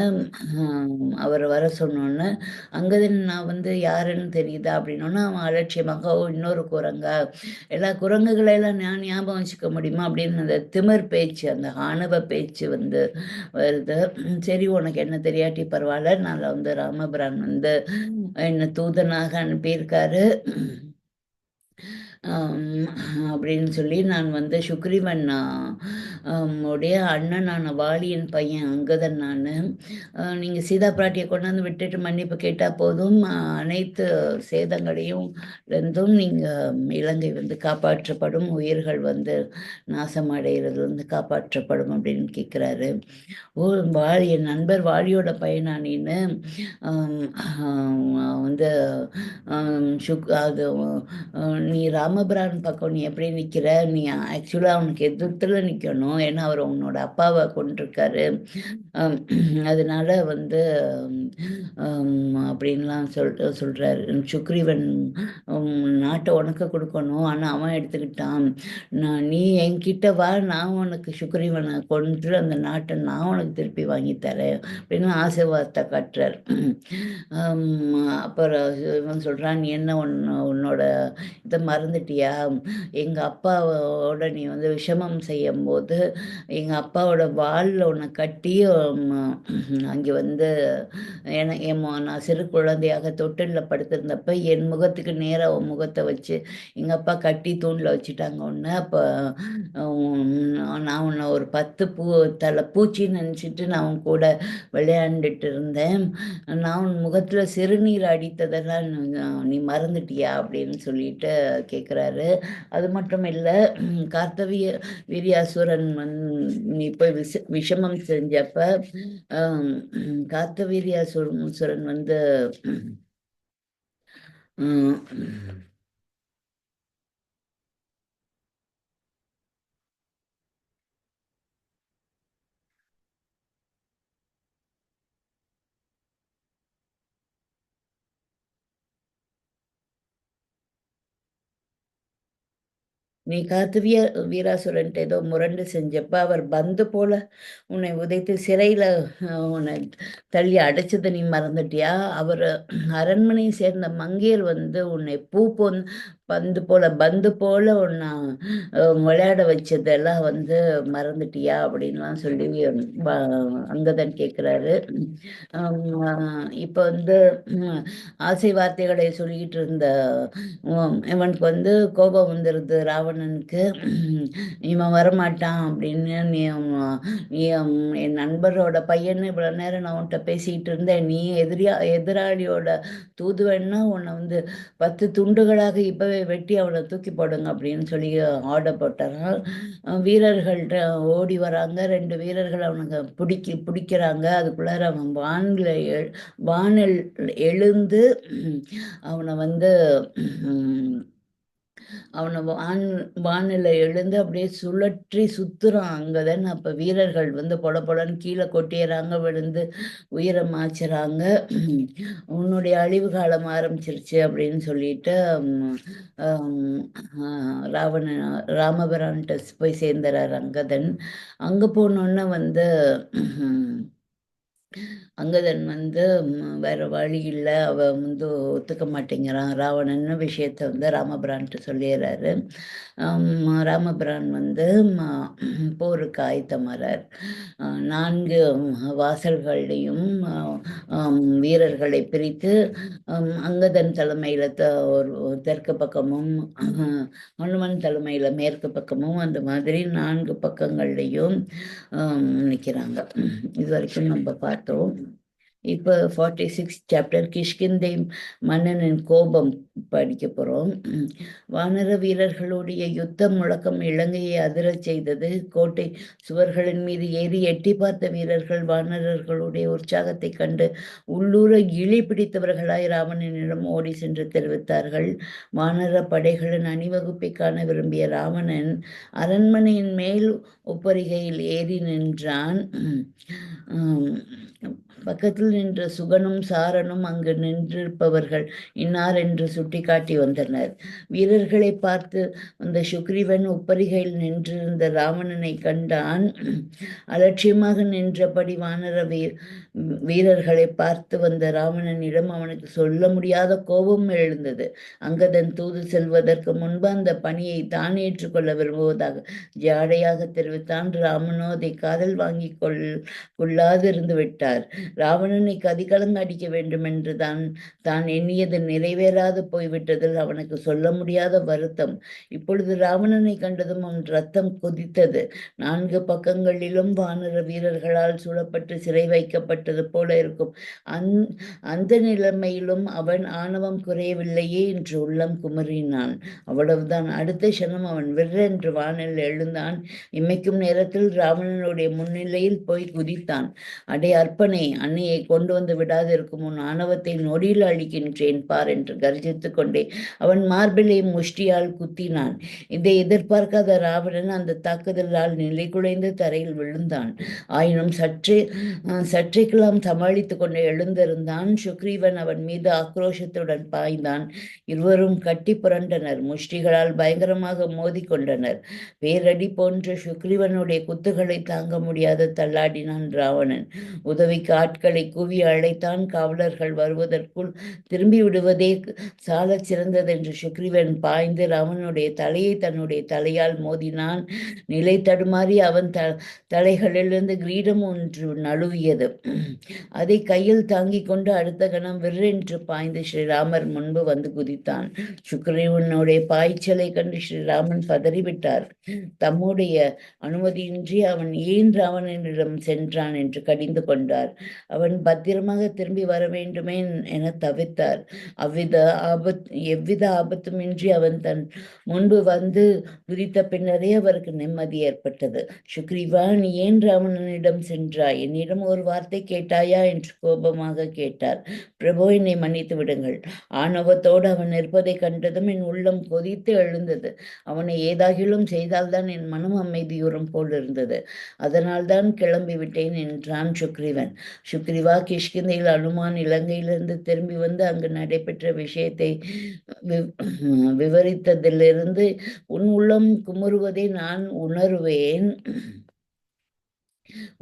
அவரை வர சொன்னோன்னே அங்கதன் நான் வந்து யாருன்னு தெரியுதா அப்படின்னோன்னா அவன் அலட்சியமாக இன்னொரு குரங்கா, எல்லா குரங்குகளெல்லாம் நான் ஞாபகம் வச்சுக்க முடியுமா அப்படின்னு அந்த திமிர் பேச்சு, அந்த ஆணவ பேச்சு வந்து வருது. சரி, உனக்கு என்ன தெரியாட்டி பரவாயில்ல, நான் வந்து ராமபிரான் வந்து என்னை தூதனாக அனுப்பியிருக்காரு, ஆம், அப்படின்னு சொல்லி நான் வந்து சுக்ரீவன் உடைய அண்ணனான வாலியின் பையன் அங்கதன் நான். நீங்கள் சீதா பிராட்டியை கொண்டாந்து விட்டுட்டு மன்னிப்பு கேட்டால் போதும், அனைத்து சேதங்களையும் இருந்தும் நீங்கள் இலங்கை வந்து காப்பாற்றப்படும், உயிர்கள் வந்து நாசமடைகிறது வந்து காப்பாற்றப்படும் அப்படின்னு கேட்குறாரு. ஓ, வாலி என் நண்பர் வாலியோட பையனா நீன்னு? வந்து அது நீ ராமபிரான் பக்கம் நீ எப்படி நிற்கிற? நீ ஆக்சுவலாக அவனுக்கு எதிர்த்துல நிற்கணும், ஏன்னா அவர் உன்னோட அப்பாவை கொண்டிருக்காரு. ஆம், அதனால வந்து அப்படின்லாம் சொல்கிறாரு. சுக்ரீவன் நாட்டை உனக்கு கொடுக்கணும், ஆனால் அவன் எடுத்துக்கிட்டான். நீ என்கிட்ட வா, நான் உனக்கு சுக்ரீவனை கொன்று அந்த நாட்டை நான் உனக்கு திருப்பி வாங்கி தரேன் அப்படின்னு ஆசீர்வாதத்தை காட்டுறார். அப்புறம் இவன் சொல்கிறான், நீ என்ன உன்னோட இதை மறந்துட்டியா? எங்கள் அப்பாவோட நீ வந்து விஷமம் செய்யும் போது எங்கள் அப்பாவோட வாலில் உன்னை கட்டி அங்கே வந்து நான் சிறு குழந்தையாக தொட்டிலில் படுத்திருந்தப்ப என் முகத்துக்கு நேராக உன் முகத்தை வச்சு எங்கள் அப்பா கட்டி தூணில் வச்சுட்டாங்க ஒன்று. அப்போ நான் உன்னை ஒரு 10 பூச்சின்னு நினச்சிட்டு நான் உன் கூட விளையாண்டுட்டு இருந்தேன். நான் உன் முகத்தில் சிறுநீர் அடித்ததெல்லாம் நீ மறந்துட்டியா அப்படின்னு சொல்லிட்டு கேட்குறாரு. அது மட்டும் இல்லை, கார்த்தவிய வீரியாசுரன் நீ போய் விஷமம் செஞ்சப்ப கார்த்தவீரியாசுரன் வந்து நீ கார்த்திவிய வீராசுரன்ட்டு ஏதோ முரண்டு செஞ்சப்ப அவர் பந்து போல உன்னை உதைத்து சிறையில் உன்னை தள்ளி அடைச்சதை நீ மறந்துட்டியா? அவர் அரண்மனையை சேர்ந்த மங்கையர் வந்து உன்னை பந்து போல உன்னை விளையாட வச்சதெல்லாம் வந்து மறந்துட்டியா அப்படின்லாம் சொல்லி அங்கதன் கேட்குறாரு. இப்போ வந்து ஆசை வார்த்தைகளை சொல்லிக்கிட்டு இருந்த இவனுக்கு வந்து கோபம் வந்துடுது ராவணனுக்கு. இவன் வரமாட்டான் அப்படின்னு நீ என் நண்பரோட பையன்னு இவ்வளோ நேரம் நான் உன்கிட்ட பேசிக்கிட்டு இருந்தேன், நீ எதிராளியோட தூதுவன்னா உன்னை வந்து 10 துண்டுகளாக இப்போவே வெட்டி அவனை தூக்கி போடுங்க அப்படின்னு சொல்லி ஆர்டர் போட்டாரால் வீரர்கள்ட்ட ஓடி வராங்க. 2 வீரர்கள் அவனுக்கு பிடிக்கிறாங்க. அதுக்குள்ளார அவன் வானில் எழுந்து அவனை வந்து அவனை வானில் எழுந்து அப்படியே சுழற்றி சுத்துறான் அங்கதான். அப்போ வீரர்கள் வந்து பொலன்னு கீழே கொட்டிடுறாங்க, விழுந்து உயிரை மாய்ச்சுறாங்க. உன்னுடைய அழிவு காலம் ஆரம்பிச்சிருச்சு அப்படின்னு சொல்லிட்டு ராமபிரான்கிட்ட போய் சேர்ந்துறார் அங்கதன். அங்கே போனோன்னே வந்து அங்கதன் வந்து வேற வழி இல்லை, அவன் வந்து ஒத்துக்க மாட்டேங்கிறான் ராவணன்னு விஷயத்த வந்து ராமபிரான்ட்டு சொல்லிடுறாரு. ராமபிரான் வந்து போருக்கு ஆயத்தமாறார். 4 வாசல்களையும் வீரர்களை பிரித்து அங்கதன் தலைமையில் ஒரு தெற்கு பக்கமும் ஹனுமன் தலைமையில் மேற்கு பக்கமும் அந்த மாதிரி 4 பக்கங்கள்லையும் நிற்கிறாங்க. இது வரைக்கும் நம்ம பார்த்தோம். இப்போ 46 சாப்டர் கிஷ்கிந்தை மன்னனின் கோபம் படிக்க போகிறோம். வானர வீரர்களுடைய யுத்த முழக்கம் இலங்கையை அதிரச் செய்தது. கோட்டை சுவர்களின் மீது ஏறி எட்டி பார்த்த வீரர்கள் வானரர்களுடைய உற்சாகத்தை கண்டு உள்ளூர இழி பிடித்தவர்களாய் ராவணனிடம் ஓடி சென்று தெரிவித்தார்கள். வானர படைகளின் அணிவகுப்பை காண விரும்பிய ராவணன் அரண்மனையின் மேல் ஒப்பரிகையில் ஏறி நின்றான். பக்கத்தில் நின்ற சுகனும் சாரனும் அங்கு நின்றிருப்பவர்கள் இன்னார் என்று சுட்டி காட்டி வந்தனர். வீரர்களை பார்த்து அந்த சுக்ரீவன் ஒப்பரிகையில் நின்றிருந்த ராவணனை கண்டான். அலட்சியமாக நின்றபடி வானர வீரர்களை பார்த்து வந்த ராவணனிடம் அவனுக்கு சொல்ல முடியாத கோபம் எழுந்தது. அங்கதன் தூது செல்வதற்கு முன்பு அந்த பணியை தான் ஏற்றுக்கொள்ள விரும்புவதாக ஜாடையாக தெரிவித்தான். ராமனோ அதை காதல் கொள்ளாது இருந்து விட்டார். ராவணனை கதிகலங்க அடிக்க வேண்டும் என்று தான் எண்ணியது நிறைவேறாது போய்விட்டதில் அவனுக்கு சொல்ல முடியாத வருத்தம். இப்பொழுது ராவணனை கண்டதும் அவன் ரத்தம் கொதித்தது. 4 பக்கங்களிலும் வானர வீரர்களால் சூழப்பட்டு சிறை வைக்கப்பட்டது போல இருக்கும். அந்த நிலைமையிலும் அவன் ஆணவம் குறையவில்லையே என்று உள்ளம் குமரினான். அவ்வளவுதான். அடுத்த க்ஷணம் அவன் விற்றென்று வானில் எழுந்தான். இமைக்கும் நேரத்தில் ராவணனுடைய முன்னிலையில் போய் குதித்தான். அடே அற்பனே, அன்னையை கொண்டு வந்து விடாதிருக்கும் உன் ஆணவத்தை நொடியில் அழிக்கின்றேன் பார் என்று கர்ஜித்து கொண்டே அவன் மார்பிலை முஷ்டியால் குத்தினான். இதை எதிர்பார்க்காத ராவணன் அந்த தாக்குதலால் நிலை குலைந்து தரையில் விழுந்தான். ஆயினும் சற்றைக்கெல்லாம் சமாளித்து கொண்டு எழுந்திருந்தான். சுக்ரீவன் அவன் மீது ஆக்ரோஷத்துடன் பாய்ந்தான். இருவரும் கட்டி புரண்டனர். முஷ்டிகளால் பயங்கரமாக மோதி கொண்டனர். பேரடி போன்ற சுக்ரீவனுடைய குத்துகளை தாங்க முடியாத தள்ளாடினான் ராவணன். உதவிக்கு ஆட்களை கூவி அழைத்தான். காவலர்கள் வருவதற்குள் திரும்பி விடுவதே சாலச் சிறந்ததென்று சுக்ரீவன் பாய்ந்து ராவனுடைய தலையை தன்னுடைய தலையால் மோதினான். நிலை தடுமாறி அவன் தலைகளிலிருந்து கிரீடம் ஒன்று நழுவியது. அதை கையில் தாங்கிக் கொண்டு அடுத்த கணம் விற்றென்று பாய்ந்து ஸ்ரீராமர் முன்பு வந்து குதித்தான். சுக்ரீவனுடைய பாய்ச்சலை கண்டு ஸ்ரீராமன் பதறிவிட்டார். தம்முடைய அனுமதியின்றி அவன் ஏன் ராவணனிடம் சென்றான் என்று கடிந்து கொண்டார். அவன் பத்திரமாக திரும்பி வர வேண்டுமே என தவித்தார். எவ்வித ஆபத்துமின்றி அவன் தன் முன்பு வந்து குதித்த பின்னரே அவருக்கு நிம்மதி ஏற்பட்டது. சுக்ரீவா, நீ ஏன் ராவணனிடம் சென்றாய்? என்னிடம் ஒரு வார்த்தை கேட்டாயா என்று கோபமாக கேட்டார். பிரபு, என்னை மன்னித்து விடுங்கள். ஆணவத்தோடு அவன் இருப்பதை கண்டதும் என் உள்ளம் கொதித்து எழுந்தது. அவனை ஏதாகிலும் செய்தால்தான் என் மனம் அமைதியுறும் போல் இருந்தது. அதனால்தான் கிளம்பி விட்டேன் என்றான் சுக்ரீவன். சுக்ரீவா, கிஷ்கிந்தையில் அனுமான் இலங்கையிலிருந்து திரும்பி வந்து அங்கு நடைபெற்ற விஷயத்தை விவரித்ததிலிருந்து உன் உள்ளம் குமுறுவதை நான் உணர்வேன்.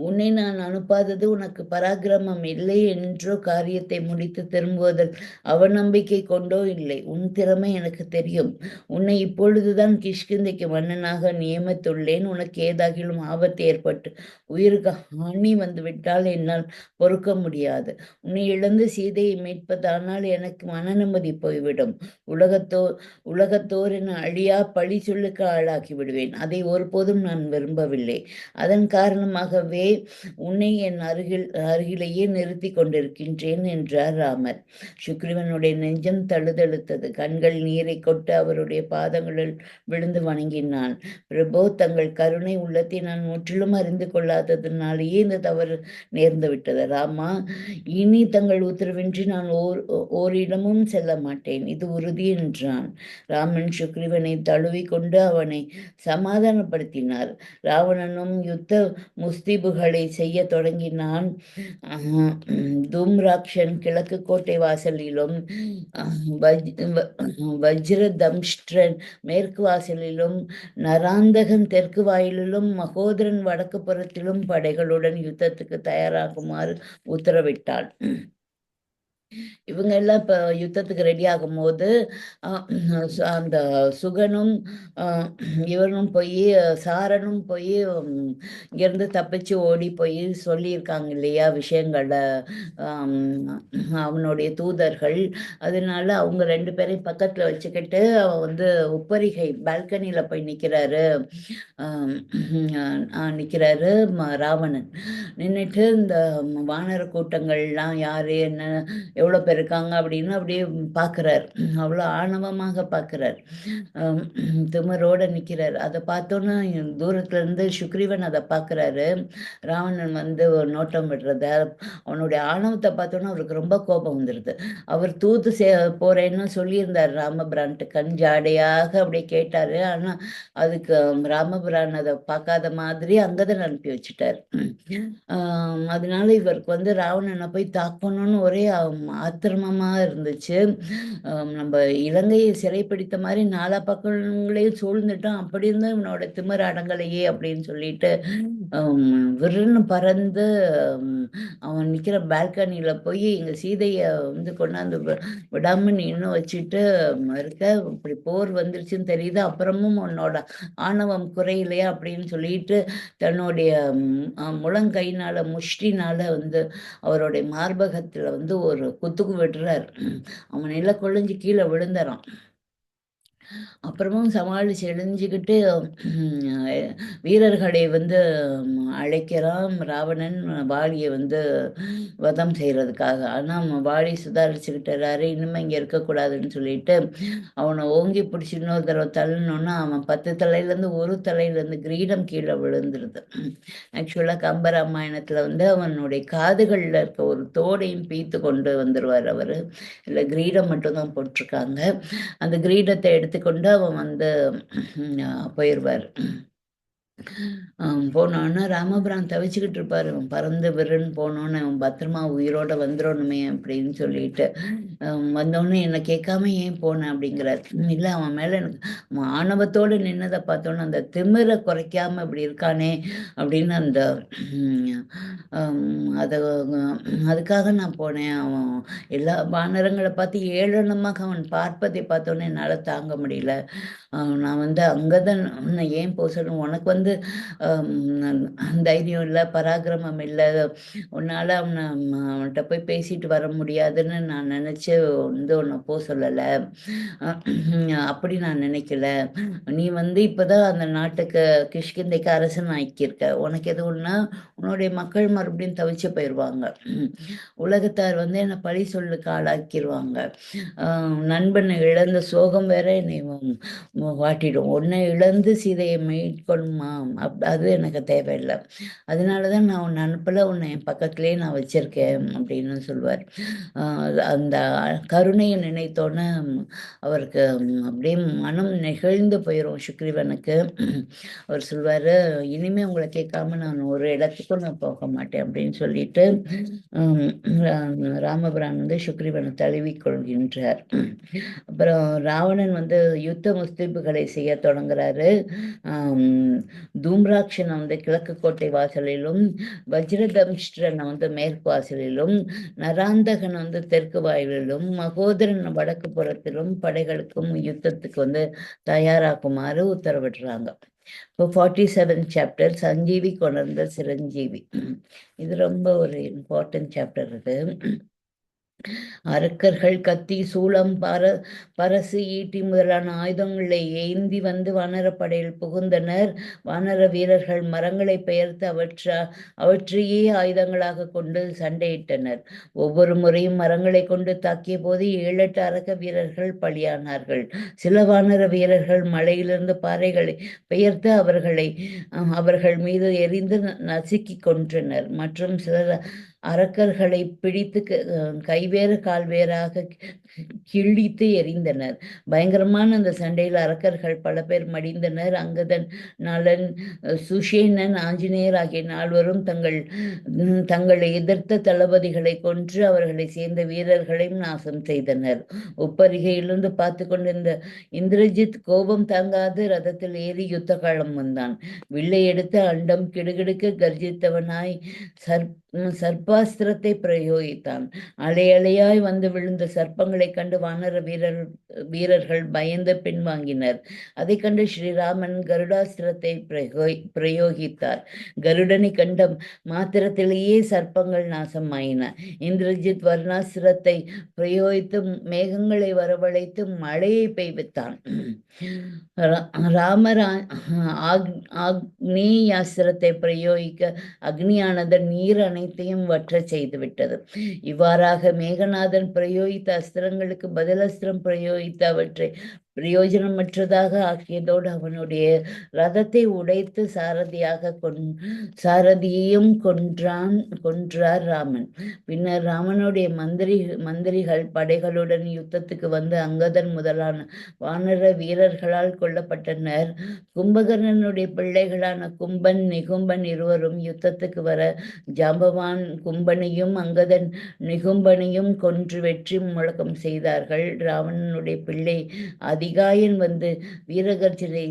உன்னை நான் அனுப்பாதது உனக்கு பராக்கிரமம் இல்லை என்றோ, காரியத்தை முடித்து திரும்புவதில் அவநம்பிக்கை கொண்டோ இல்லை. உன் திறமை எனக்கு தெரியும். உன்னை இப்பொழுதுதான் கிஷ்கிந்தைக்கு மன்னனாக நியமித்துள்ளேன். உனக்கு ஏதாகிலும் ஆபத்து ஏற்பட்டு உயிருக்கு ஹானி வந்துவிட்டால் என்னால் பொறுக்க முடியாது. உன்னை இழந்து சீதையை மீட்பதானால் எனக்கு மன நிம்மதி போய்விடும். உலகத்தோரின் அழியா பழி சொல்லுக்கு ஆளாக்கி விடுவேன். அதை ஒருபோதும் நான் விரும்பவில்லை. அதன் காரணமாகவே உன்னை என் அருகிலேயே நிறுத்தி கொண்டிருக்கின்றேன் என்றார் ராமர். சுக்ரீவனுடைய நெஞ்சம் தழுதழுத்தது. கண்கள் நீரை கொட்டு அவருடைய பாதங்களில் விழுந்து வணங்கினான். பிரபு, தங்கள் கருணை உள்ளத்தை நான் முற்றிலும் அறிந்து கொள்ளாததுனாலேயே இந்த தவறு நேர்ந்து விட்டது. ராமா, இனி தங்கள் உத்தரவின்றி நான் ஓரிடமும் செல்ல மாட்டேன், இது உறுதி என்றான். ராமன் சுக்ரீவனை தழுவி கொண்டு அவனை சமாதானப்படுத்தினார். ராவணனும் யுத்த முஸ்திபுகளை செய்ய தொடங்கினான். தூம்ராக்ஷன் கிழக்கு கோட்டை வாசலிலும் வஜ்ரதம்ஷ்ட்ரன் மேற்கு வாசலிலும் நராந்தகன் தெற்கு வாயிலிலும் மகோதரன் வடக்கு புறத்திலும் படைகளுடன் யுத்தத்துக்கு தயாராகுமாறு உத்தரவிட்டான். இவங்க எல்லாம் இப்போ யுத்தத்துக்கு ரெடி ஆகும்போது அந்த சுகனும் இவனும் போய் சாரனும் போய் இங்கேருந்து தப்பிச்சு ஓடி போய் சொல்லியிருக்காங்க இல்லையா விஷயங்களை அவனுடைய தூதர்கள். அதனால அவங்க 2 பேரையும் பக்கத்தில் வச்சுக்கிட்டு அவன் வந்து உப்பரிகை பால்கனியில் போய் நிற்கிறாரு ராவணன். நின்றுட்டு இந்த வானர கூட்டங்கள்லாம் யாரு என்ன எவ்வளோ பேர் இருக்காங்க அப்படின்னு அப்படியே பார்க்குறார். அவ்வளோ ஆணவமாக பார்க்குறார். திமிரோடு நிற்கிறார். அதை பார்த்தோன்னா தூரத்துலேருந்து சுக்ரீவன் அதை பார்க்குறாரு. ராவணன் வந்து நோட்டம் விடுறத அவனுடைய ஆணவத்தை பார்த்தோன்னா அவருக்கு ரொம்ப கோபம் வந்துடுது. அவர் தூது போகிறேன்னு சொல்லியிருந்தார் ராமபிரான்ட்டு. கண் ஜாடையாக அப்படியே கேட்டார். ஆனால் அதுக்கு ராமபிரான் அதை பார்க்காத மாதிரி அங்கதான் அனுப்பி வச்சுட்டார். அதனால இவருக்கு வந்து ராவணனை போய் தாக்கணும்னு ஒரே ஆத்திரமமாக இருந்துச்சு. நம்ம இலங்கையை சிறைப்பிடித்த மாதிரி 4 பக்கங்களையும் சூழ்ந்துட்டோம். அப்படி இருந்தால் இவனோட திமிர அடங்கலையே அப்படின்னு சொல்லிட்டு விருன்னு பறந்து அவன் நிற்கிற பால்கனியில் போய் எங்கள் சீதையை வந்து கொண்டாந்து விடாமல் நீ இன்னும் வச்சுட்டு இருக்க, இப்படி போர் வந்துருச்சுன்னு தெரியுது, அப்புறமும் உன்னோட ஆணவம் குறையிலையா அப்படின்னு சொல்லிட்டு தன்னுடைய முழங்கையினால் முஷ்டினால் வந்து அவருடைய மார்பகத்தில் வந்து ஒரு குத்துக்கு விடுறார். அவன் நில கொழிஞ்சு கீழே விழுந்துறான். அப்புறமும் சமாளித்து எழுஞ்சிக்கிட்டு வீரர்களை வந்து அழைக்கிறான் ராவணன் வாலியை வந்து வதம் செய்கிறதுக்காக. ஆனால் வாலி சுதாரிச்சுக்கிட்டாரு, இனிமேல் இங்கே இருக்கக்கூடாதுன்னு சொல்லிட்டு அவனை ஓங்கி பிடிச்சி இன்னொரு தடவை தள்ளணுன்னா அவன் 10 தலையிலேருந்து ஒரு தலையிலேருந்து கிரீடம் கீழே விழுந்துருது. ஆக்சுவலாக கம்பராமாயணத்தில் வந்து அவனுடைய காதுகளில் இருக்க ஒரு தோடையும் பீத்து கொண்டு வந்துடுவார் அவர். இல்லை, கிரீடம் மட்டும்தான் போட்டிருக்காங்க. அந்த கிரீடத்தை எடுத்துக்கொண்டு அவன் வந்து போயிடுவார். போனோன்னா ராமபிரான் தவிச்சுக்கிட்டு இருப்பார். அவன் பறந்து விருன்னு போனோன்னு அவன் பத்திரமா உயிரோட வந்துடணுமே அப்படின்னு சொல்லிட்டு வந்தோடனே என்னை கேட்காம ஏன் போனேன் அப்படிங்கிறார். இல்லை, அவன் மேலே எனக்கு அவன் ஆணவத்தோடு நின்னதை பார்த்தோன்னே அந்த திமிரை குறைக்காம இப்படி இருக்கானே அப்படின்னு அந்த அதை அதுக்காக நான் போனேன். அவன் எல்லா வானரங்களை பார்த்து ஏளனமாக அவன் பார்ப்பதை பார்த்தோன்னே என்னால் தாங்க முடியல. நான் வந்து அங்கே தான் உன்னை ஏன் போக சொல்லணும், உனக்கு வந்து தைரியம் இல்லை, பராக்கிரமம் இல்லை, உன்னால் அவன்கிட்ட போய் பேசிட்டு வர முடியாதுன்னு நான் நினச்சி வந்து உன்னை போக சொல்லலை. அப்படி நான் நினைக்கல. நீ வந்து இப்போ தான் அந்த நாட்டுக்கு கிஷ்கிந்தைக்கு அரசன் ஆக்கியிருக்க, உனக்கு எது ஒன்றா உன்னுடைய மக்கள் மறுபடியும் தவிச்சு போயிடுவாங்க. உலகத்தார் வந்து என்னை பழி சொல்லுக்கு ஆளாக்கிடுவாங்க. நண்பனை இழந்த சோகம் வேற என்னை வாட்டிடும். உன்னை இழந்து சீதையை மீட்கணுமா, அது எனக்கு தேவையில்லை. அதனால தான் நான் உன்னை அனுப்பலை, உன்னை என் பக்கத்துலேயே நான் வச்சுருக்கேன் அப்படின்னு சொல்லுவார். அந்த கருணையை நினைத்தோன்னே அவருக்கு அப்படியே மனம் நெகிழ்ந்து போயிடும் சுக்ரீவனுக்கு. அவர் சொல்வார், இனிமேல் உங்களை கேட்காம நான் ஒரு இடத்துக்கும் நான் போக மாட்டேன் அப்படின்னு சொல்லிட்டு ராமபிரான் வந்து சுக்ரீவனை தழுவிக் கொள்கின்றார். அப்புறம் ராவணன் வந்து யுத்த முஸ்தீபுகளை செய்ய தொடங்குறாரு. தூம்ராட்சனை வந்து கிழக்கு கோட்டை வாசலிலும், வஜ்ரதம்ஷ்டனை வந்து மேற்கு வாசலிலும், நராந்தகன் வந்து தெற்கு வாயிலிலும், மகோதரன் வடக்கு புறத்திலும் படைகளுக்கும் யுத்தத்துக்கு வந்து தயாராக்குமாறு உத்தரவிடுறாங்க. இப்போ 47 சாப்டர் சஞ்சீவி கொணர்ந்த சிரஞ்சீவி. இது ரொம்ப ஒரு இம்பார்ட்டன்ட் சாப்டர். இது அரக்கர்கள் கத்தி சூளம் பரசு ஈட்டி முதலான ஆயுதங்களை ஏந்தி வந்து வானரப்படையில் புகுந்தனர். வானர வீரர்கள் மரங்களை பெயர்த்து அவற்றையே ஆயுதங்களாக கொண்டு சண்டையிட்டனர். ஒவ்வொரு முறையும் மரங்களை கொண்டு தாக்கிய போது 7-8 அரக்க வீரர்கள் பலியானார்கள். சில வானர வீரர்கள் மலையிலிருந்து பாறைகளை பெயர்த்து அவர்கள் மீது எரிந்து நசுக்கி கொன்றனர். மற்றும் சிலர் அரக்கர்களை பிடித்து கைவேறு கால்வேறாக கிழித்து எறிந்தனர். பயங்கரமான அந்த சண்டையில் அரக்கர்கள் பல பேர் மடிந்தனர். அங்கதன், நலன், சுஷேனன், ஆஞ்சநேயர் ஆகிய 4வரும் தங்களை எதிர்த்த தளபதிகளை கொன்று அவர்களை சேர்ந்த வீரர்களையும் நாசம் செய்தனர். உப்பரிகையிலிருந்து பார்த்து கொண்டிருந்த இந்திரஜித் கோபம் தாங்காது ரதத்தில் ஏறி யுத்த காலம் வந்தான். வில்லை எடுத்து அண்டம் கிடுகிடுக்க கர்ஜித்தவனாய் சர்ப்பாஸ்திரத்தை பிரயோகித்தான். அலையாய் வந்து விழுந்த சர்ப்பங்களை கண்டு வானர வீரர்கள் பயந்து பின்வாங்கினர். அதை கண்டு ஸ்ரீராமன் கருடாஸ்திரத்தை பிரயோகித்தார். கருடனை கண்ட மாத்திரத்திலேயே சர்ப்பங்கள் நாசமாயின. இந்திரஜித் வர்ணாஸ்திரத்தை பிரயோகித்து மேகங்களை வரவழைத்து மழையை பெய்வித்தான். ராமர் ஆக்னேயாஸ்திரத்தை பிரயோகிக்க அக்னியானது நீர் அனைத்தையும் வற்ற செய்துவிட்டது. இவ்வாறாக மேகநாதன் பிரயோகித்த அஸ்திரங்களுக்கு பதில் அஸ்திரம் பிரயோகித்து அவற்றை பிரயோஜனமற்றதாக ஆக்கியதோடு அவனுடைய ரதத்தை உடைத்து சாரதியையும் கொன்றார் ராமன். பின்னர் ராமனுடைய மந்திரிகள் படைகளுடன் யுத்தத்துக்கு வந்து அங்கதன் முதலான வானர வீரர்களால் கொல்லப்பட்டனர். கும்பகர்ணனுடைய பிள்ளைகளான கும்பன், நிகும்பன் இருவரும் யுத்தத்துக்கு வர ஜாம்பவான் கும்பனையும் அங்கதன் நிகும்பனையும் கொன்று வெற்றி முழக்கம் செய்தார்கள். ராவணனுடைய பிள்ளை அதிகாயன் வந்து வீரகர்ஜனை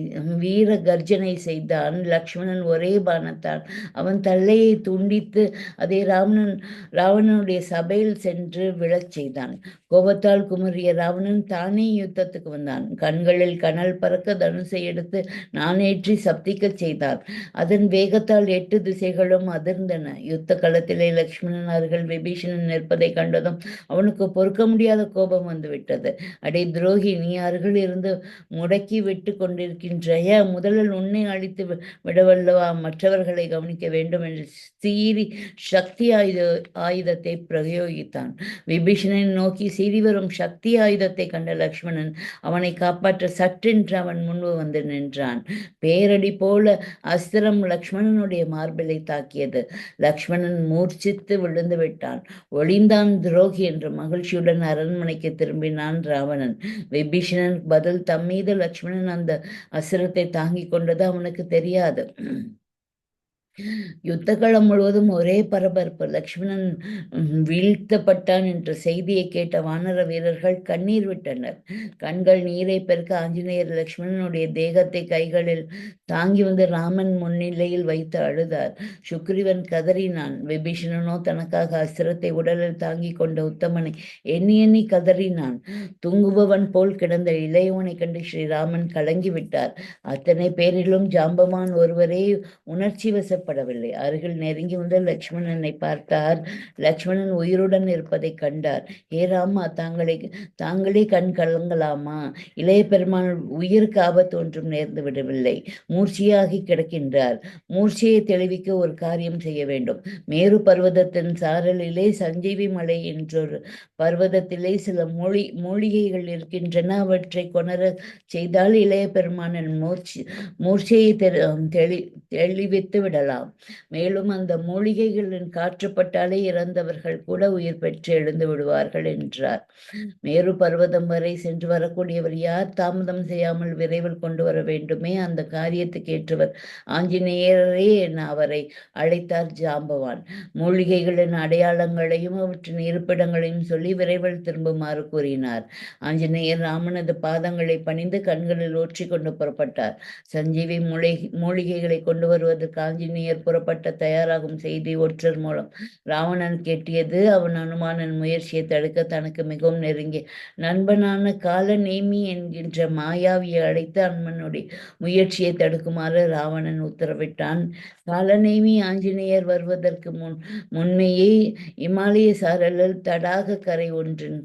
வீரகர்ஜனை செய்தான். லக்ஷ்மணன் ஒரே பாணத்தால் அவன் தலையை துண்டித்து அதை ராவணனுடைய சபையில் சென்று விழச் செய்தான். கோபத்தால் குமரிய ராவணன் தானே யுத்தத்துக்கு வந்தான். கண்களில் கனல் பறக்க தனுசை எடுத்து நானேற்றி சப்திக்கச் செய்தான். அதன் வேகத்தால் 8 திசைகளும் அதிர்ந்தன. யுத்த களத்திலே லக்ஷ்மணன் அருகில் விபீஷணன் நிற்பதை கண்டதும் அவனுக்கு பொறுக்க முடியாத கோபம் வந்துவிட்டது. அடே துரோகி, நீ அருகில் இருந்து முடக்கி விட்டு கொண்டிருக்கின்றாய, முதலில் உன்னை அழித்து விடவல்லவா மற்றவர்களை கவனிக்க வேண்டும் என்று சீறி சக்தி ஆயுதத்தை பிரயோகித்தான். விபீஷணனை நோக்கி சீறி வரும் சக்தி ஆயுதத்தை கண்ட லக்ஷ்மணன் அவனை காப்பாற்ற சற்றென்று அவன் முன்பு வந்து நின்றான். பேரடி போல அஸ்திரம் லக்ஷ்மணனுடைய மார்பிலை தாக்கியது. லக்ஷ்மணன் மூர்ச்சித்து விழுந்து விட்டான். ஒளிந்தான் துரோகி என்று மகிழ்ச்சியுடன் அரண்மனைக்கு திரும்பினான் ராவணன். விபீஷணன் பதில் தம்மீது லக்ஷ்மணன் அந்த அஸ்திரத்தை தாங்கிக் கொண்டது அவனுக்கு தெரியாது. யுத்தகளம் முழுவதும் ஒரே பரபரப்பு. லக்ஷ்மணன் வீழ்த்தப்பட்டான் என்ற செய்தியை கேட்ட வானர வீரர்கள் கண்ணீர் விட்டனர். கண்கள் நீரை பெருக்க ஆஞ்சநேயர் லக்ஷ்மணனுடைய தேகத்தை கைகளில் தாங்கி வந்து ராமன் முன்னிலையில் வைத்து அழுதார். சுக்ரீவன் கதறினான். விபீஷணனோ தனக்காக அஸ்திரத்தை உடலில் தாங்கி கொண்ட உத்தமனை எண்ணி எண்ணி கதறினான். தூங்குபவன் போல் கிடந்த இளையவனை கண்டு ஸ்ரீராமன் கலங்கிவிட்டார். அத்தனை பேரிலும் ஜாம்பவான் ஒருவரே உணர்ச்சி வசப்படவில்லை. அருகில் நெருங்கி வந்த லக்ஷ்மணனை பார்த்தார். லக்ஷ்மணன் உயிருடன் இருப்பதை கண்டார். ஏ ராமா, தாங்களே கண் கலங்கலாமா? இளைய பெருமாள் உயிருக்கு ஆபத்து ஒன்றும் நேர்ந்து விடவில்லை. மூர்ச்சியாகி கிடக்கின்றார். மூர்ச்சியை தெளிவிக்க ஒரு காரியம் செய்ய வேண்டும். மேரு பர்வதத்தின் சாரலிலே சஞ்சீவி மலை என்றொரு பர்வதத்திலே சில மூலிகைகள் இருக்கின்றன. அவற்றை கொணர செய்தால் இளைய பெருமானின் மூர்ச்சியை தெளிவித்து விடலாம். மேலும் அந்த மூலிகைகளின் காற்றுப்பட்டாலே இறந்தவர்கள் கூட உயிர் பெற்று எழுந்து விடுவார்கள் என்றார். மேரு பர்வதம் வரை சென்று வரக்கூடியவர் யார்? தாமதம் செய்யாமல் விரைவில் கொண்டு வர வேண்டுமே. அந்த காரியத்துக்கு ஏற்றவர் ஆஞ்சநேயரே என அவரை அழைத்தார் ஜாம்பவான். மூலிகைகளின் அடையாளங்களையும் அவற்றின் இருப்பிடங்களையும் சொல்லி விரைவில் திரும்புமாறு கூறினார். ஆஞ்சநேயர் ராமனது பாதங்களை பணிந்து கண்களில் ஊற்றிக்கொண்டு புறப்பட்டார். சஞ்சீவி மூலிகைகளை கொண்டு வருவதற்கு ஆஞ்சநேயர் புறப்பட்ட தயாராகும் செய்தி ஒற்றர் மூலம் ராவணன் கேட்டியது. அவன் அனுமானின் முயற்சியை தடுக்க தனக்கு மிகவும் நெருங்கிய நண்பனான கால நேமி என்கின்ற மாயாவியை அழைத்து அனுமனுடைய முயற்சியை தடுக்குமாறு ராவணன் உத்தரவிட்டான். காலநேமி ஆஞ்சநேயர் வருவதற்கு முன்மையே இமாலய சாரலில் தடாக கரை ஒன்றின்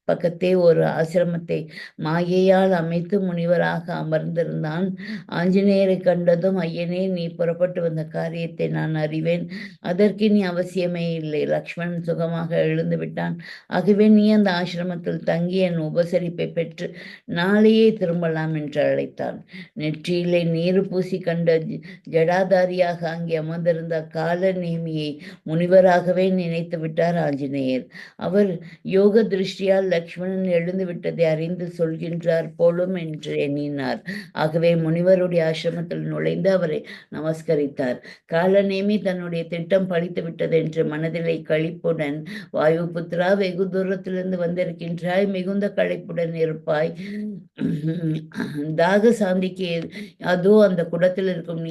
பக்கத்தே ஒரு ஆசிரமத்தை மாயையால் அமைத்து முனிவராக அமர்ந்திருந்தான். ஆஞ்சநேயரை கண்டதும், ஐயனே, நீ புறப்பட்டு வந்த காரியத்தை நான் அறிவேன். அதற்கு நீ அவசியமே இல்லை. லக்ஷ்மணன் சுகமாக எழுந்து விட்டான். ஆகவே நீ அந்த ஆசிரமத்தில் தங்கி என் உபசரிப்பை பெற்று நாளையே திரும்பலாம் என்று அழைத்தான். நெற்றியிலே நீரு பூசி கண்ட ஜடாதாரியாக அங்கே அமர்ந்திருந்த கால நேமியை முனிவராகவே நினைத்து விட்டார் ஆஞ்சநேயர். அவர் யோக திருஷ்டியால் லக்ஷ்மணன் எழுந்து விட்டதை அறிந்து சொல்கின்றார் போலும் என்று எண்ணினார். ஆகவே முனிவருடைய ஆசிரமத்தில் நுழைந்து அவரை நமஸ்கரித்தார். காலநேமி தன்னுடைய திட்டம் பழித்து விட்டது என்று மனதிலே களிப்புடன், வாயு புத்திரா, வெகு தூரத்திலிருந்து வந்திருக்கின்றாய், மிகுந்த களைப்புடன் இருப்பாய். தாக சாந்திக்கு அதோ அந்த குடத்தில் இருக்கும்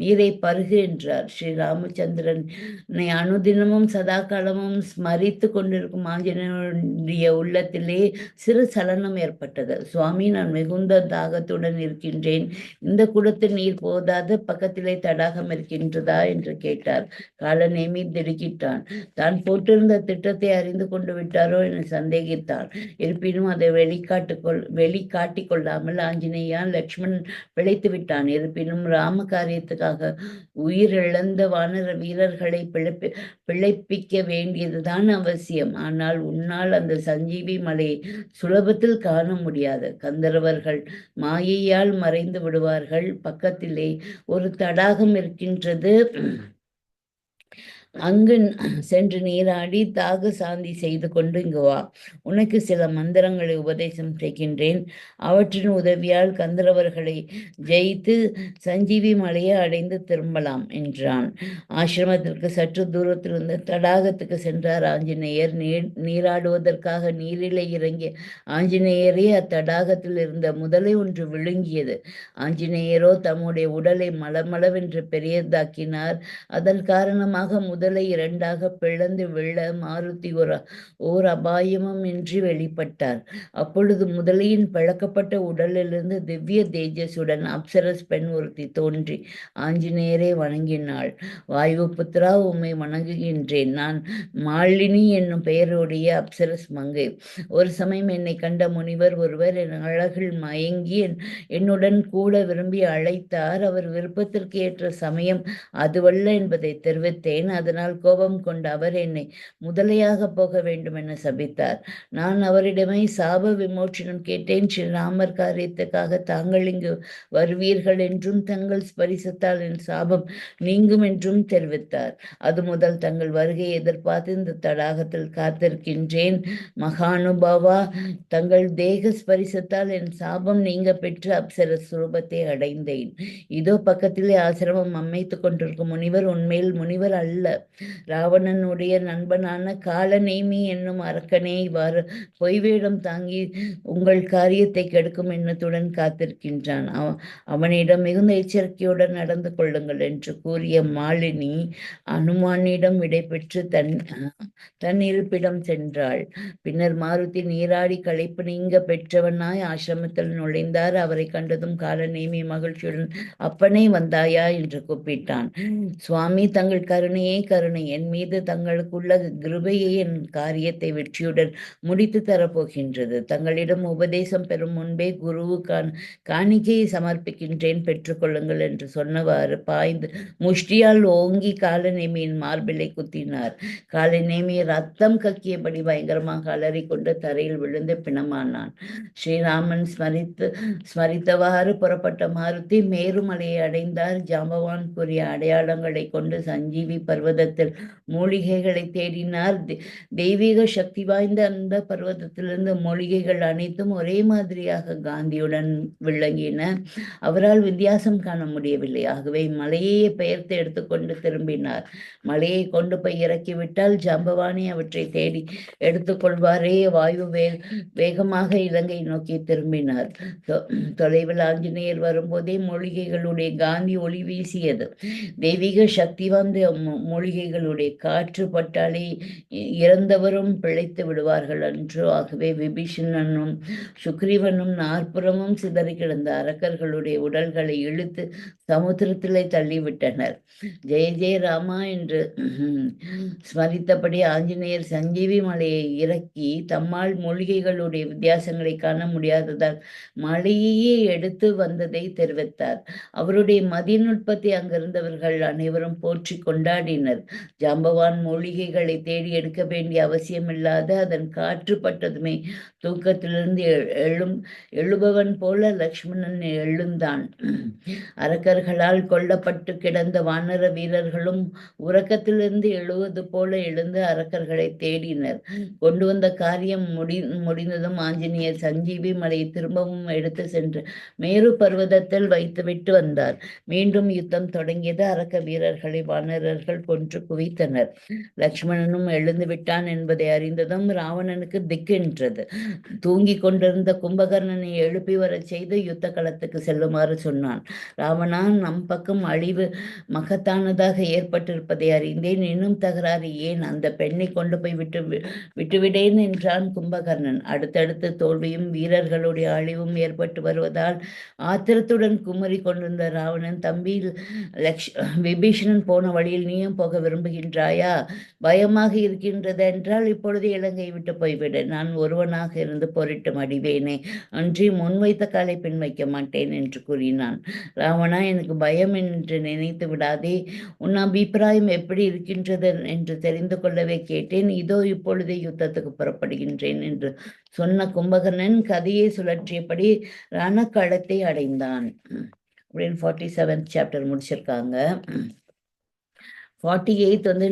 நீரை பருகு என்றார். ஸ்ரீ ராமச்சந்திரனை அனுதினமும் சதா காலமும் ஸ்மரித்து கொண்டிருக்கும் ஆஞ்சநேயனுடைய உள்ளத்திலே சிறு சலனம் ஏற்பட்டது. சுவாமி, நான் மிகுந்த தாகத்துடன் இருக்கின்றேன். இந்த குடத்தில் நீர் போதாது, பக்கத்திலே தடாகம் இருக்கின்றதா என்று கேட்டார். காலநேமி திடுக்கிட்டான். தான் போட்டிருந்த திட்டத்தை அறிந்து கொண்டு விட்டாரோ என சந்தேகித்தான். இருப்பினும் அதை வெளிக்காட்டிக் கொள்ளாமல் ஆஞ்சநேயா, லக்ஷ்மணன் பிழைத்து விட்டான். இருப்பினும் ராம காரியத்துக்காக உயிரிழந்த வானர வீரர்களை பிழைப்பிக்க வேண்டியதுதான் அவசியம். ஆனால் உன்னால் அந்த சஞ்சீவி மலையை சுலபத்தில் காண முடியாது. கந்தர்வர்கள் மாயையால் மறைந்து விடுவார்கள். பக்கத்திலே ஒரு தடாகம் இருக்கின்றது. அங்கு சென்று நீராடி தாக சாந்தி செய்து கொண்டு இங்கு வா. உனக்கு சில மந்திரங்களை உபதேசம் செய்கின்றேன். அவற்றின் உதவியால் கந்தரவர்களை ஜெயித்து சஞ்சீவி மலையை அடைந்து திரும்பலாம் என்றான். ஆசிரமத்திற்கு சற்று தூரத்தில் இருந்த தடாகத்துக்கு சென்றார் ஆஞ்சநேயர். நீராடுவதற்காக நீரிலே இறங்கிய ஆஞ்சநேயரே அத்தடாகத்தில் இருந்த முதலை ஒன்று விழுங்கியது. ஆஞ்சநேயரோ தம்முடைய உடலை மளமளவென்று பெரியதாக்கினார். அதன் காரணமாக முதலை இரண்டாக பிளந்து விழ மாருதி ஓர் அபாயமும் இன்றி வெளிப்பட்டார். அப்பொழுது முதலையின் பழக்கப்பட்ட உடலிலிருந்து திவ்ய தேஜஸுடன் அப்சரஸ் பெண் ஒருத்தி தோன்றி ஆஞ்சநேயரை வணங்கினாள். வாயு புத்ரா, உம்மை வணங்குகின்றேன். நான் மாலினி என்னும் பெயருடைய அப்சரஸ் மங்கை. ஒரு சமயம் என்னை கண்ட முனிவர் ஒருவர் என் அழகில் மயங்கி என்னுடன் கூட விரும்பி அழைத்தார். அவர் விருப்பத்திற்கு ஏற்ற சமயம் அதுவல்ல என்பதை தெரிவித்தேன். அதனால் கோபம் கொண்ட அவர் என்னை முதலையாக போக வேண்டும் என சபித்தார். நான் அவரிடமே சாப விமோச்சனம் கேட்டேன். ஸ்ரீராமர் காரியத்துக்காக தாங்கள் இங்கு வருவீர்கள் என்றும் தங்கள் ஸ்பரிசத்தால் என் சாபம் நீங்கும் என்றும் தெரிவித்தார். அது முதல் தங்கள் வருகையை எதிர்பார்த்து இந்த தடாகத்தில் காத்திருக்கின்றேன். மகானுபாவா, தங்கள் தேக ஸ்பரிசத்தால் என் சாபம் நீங்க பெற்று அப்சர சுரூபத்தை அடைந்தேன். இதோ பக்கத்திலே ஆசிரமம் அமைத்துக் கொண்டிருக்கும் முனிவர் உண்மையில் முனிவர் அல்ல, ராவணனுடைய நண்பனான காலநேமி என்னும் அரக்கனே இவ்வாறு பொய்வேடம் தாங்கி உங்கள் காரியத்தை கெடுக்கும் எண்ணத்துடன் காத்திருக்கின்றான். அவனிடம் மிகுந்த எச்சரிக்கையுடன் நடந்து கொள்ளுங்கள் என்று கூறிய மாலினி அனுமானிடம் விடை பெற்று தன் இருப்பிடம் சென்றாள். பின்னர் மாருதி நீராடி களைப்பு நீங்க பெற்றவனாய் ஆசிரமத்தில் நுழைந்தார். அவரை கண்டதும் காலநேமி மகிழ்ச்சியுடன், அப்பனே வந்தாயா என்று கூப்பிட்டான். சுவாமி, தங்கள் கருணையே கருணை. என் மீது தங்களுக்குள்ள கிருபையை என் காரியத்தை வெற்றியுடன் முடித்து தரப்போகின்றது. தங்களிடம் உபதேசம் பெறும் முன்பே குருவுக்கான காணிக்கையை சமர்ப்பிக்கின்றேன், பெற்றுக்கொள்ளுங்கள் என்று சொன்னவாறு பாய்ந்து முஷ்டியால் ஓங்கி காலநேமியின் மார்பிலை குத்தினார். காலநேமி ரத்தம் கக்கியபடி பயங்கரமாக அலறிக்கொண்டு தரையில் விழுந்து பிணமானான். ஸ்ரீராமன் ஸ்மரித்தவாறு புறப்பட்ட மாருதி மேருமலையை அடைந்தார். ஜாம்பவான் கூறிய அடையாளங்களை கொண்டு சஞ்சீவி பர்வதத்தில் மூலிகைகளை தேடினார். தெய்வீக சக்தி வாய்ந்த அந்த பர்வதத்திலிருந்து மூலிகைகள் அனைத்தும் ஒரே மாதிரியாக காந்தியுடன் விளங்கின. அவரால் வித்தியாசம் காண முடியவில்லை. ஆகவே மலையையே பெயர்த்து எடுத்துக்கொண்டு திரும்பினார். மலையை கொண்டு போய் இறக்கிவிட்டால் ஜாம்பவானி அவற்றை தேடி எடுத்துக்கொள்வாரே. வாயு வேகமாக இலங்கை நோக்கி திரும்பினார். தொலைவில் ஆஞ்சநேயர் வரும்போதே மூலிகைகளுடைய காந்தி ஒளி வீசியது. தெய்வீக சக்தி வந்த மூலிகைகளுடைய காற்று பட்டாலே இறந்தவரும் பிழைத்து விடுவார்கள் அன்று. ஆகவே விபீஷணனும் சுக்ரீவனும் நாற்புறமும் சிதறி கிடந்த அரக்கர்களுடைய உடல்களை இழுத்து சமுத்திரத்திலே தள்ளிவிட்டனர். ஜெய ஜெய ராமா என்று ஸ்மரித்தபடி ஆஞ்சநேயர் சஞ்சீவி மலையை இறக்கி தம்மால் மூலிகைகளுடைய வித்தியாசங்களை காண முடியாததால் மலையையே எடுத்து வந்ததை தெரிவித்தார். அவருடைய மதிநுட்பத்தை அங்கிருந்தவர்கள் அனைவரும் போற்றி கொண்டாடினர். ஜாம்பவான் மூலிகைகளை தேடி எடுக்க வேண்டிய அவசியமில்லாத அதன் காற்று பட்டதுமே தூக்கத்திலிருந்து எழுபவன் போல லக்ஷ்மணன் எழுந்தான். அரக்கர்களால் கொல்லப்பட்டு கிடந்த வானர வீரர்களும் உறக்கத்திலிருந்து எழுவது போல எழுந்து அரக்கர்களை தேடினர். கொண்டு வந்த காரியம் முடிந்ததும் ஆஞ்சநேயர் சஞ்சீவி மலையை திரும்பவும் எடுத்து சென்று மேரு பர்வதத்தில் வைத்துவிட்டு வந்தார். மீண்டும் யுத்தம் தொடங்கியது. அரக்க வீரர்களை வானரர்கள் கொன்று குவித்தனர். லக்ஷ்மணனும் எழுந்து விட்டான் என்பதை அறிந்ததும் ராவணனுக்கு திக்கென்றது. தூங்கிக் கொண்டிருந்த கும்பகர்ணனை எழுப்பி வரச் செய்து யுத்த களத்துக்கு செல்லுமாறு சொன்னான். ராவணா, நம் பக்கம் அழிவு மகத்தானதாக ஏற்பட்டிருப்பதை அறிந்தேன். இன்னும் தகராறு ஏன்? அந்த பெண்ணை கொண்டு போய் விட்டுவிடேன் என்றான் கும்பகர்ணன். அடுத்தடுத்து தோல்வியும் வீரர்களுடைய அழிவும் ஏற்பட்டு வருவதால் ஆத்திரத்துடன் குமரி கொண்டிருந்த ராவணன், தம்பி விபீஷணன் போன வழியில் நீயும் போக விரும்புகின்றாயா? பயமாக இருக்கின்றது என்றால் இப்பொழுது இலங்கை விட்டு போய்விட. நான் ஒருவனாக இருந்து போரிட்டு மடிவேனே அன்றி முன்வைத்த காலை பின் வைக்க மாட்டேன் என்று கூறினான். ராவணா, எனக்கு பயம் என்று நினைத்து விடாதே. உன் அபிப்பிராயம் எப்படி இருக்கின்றது என்று தெரிந்து கொள்ளவே கேட்டேன். இதோ இப்பொழுதே யுத்தத்துக்கு புறப்படுகின்றேன் என்று சொன்ன கும்பகர்ணன் கதையை சுழற்றியபடி ரணக்களத்தை அடைந்தான். அப்படின்னு 47th சாப்டர் முடிச்சிருக்காங்க. 48 வந்து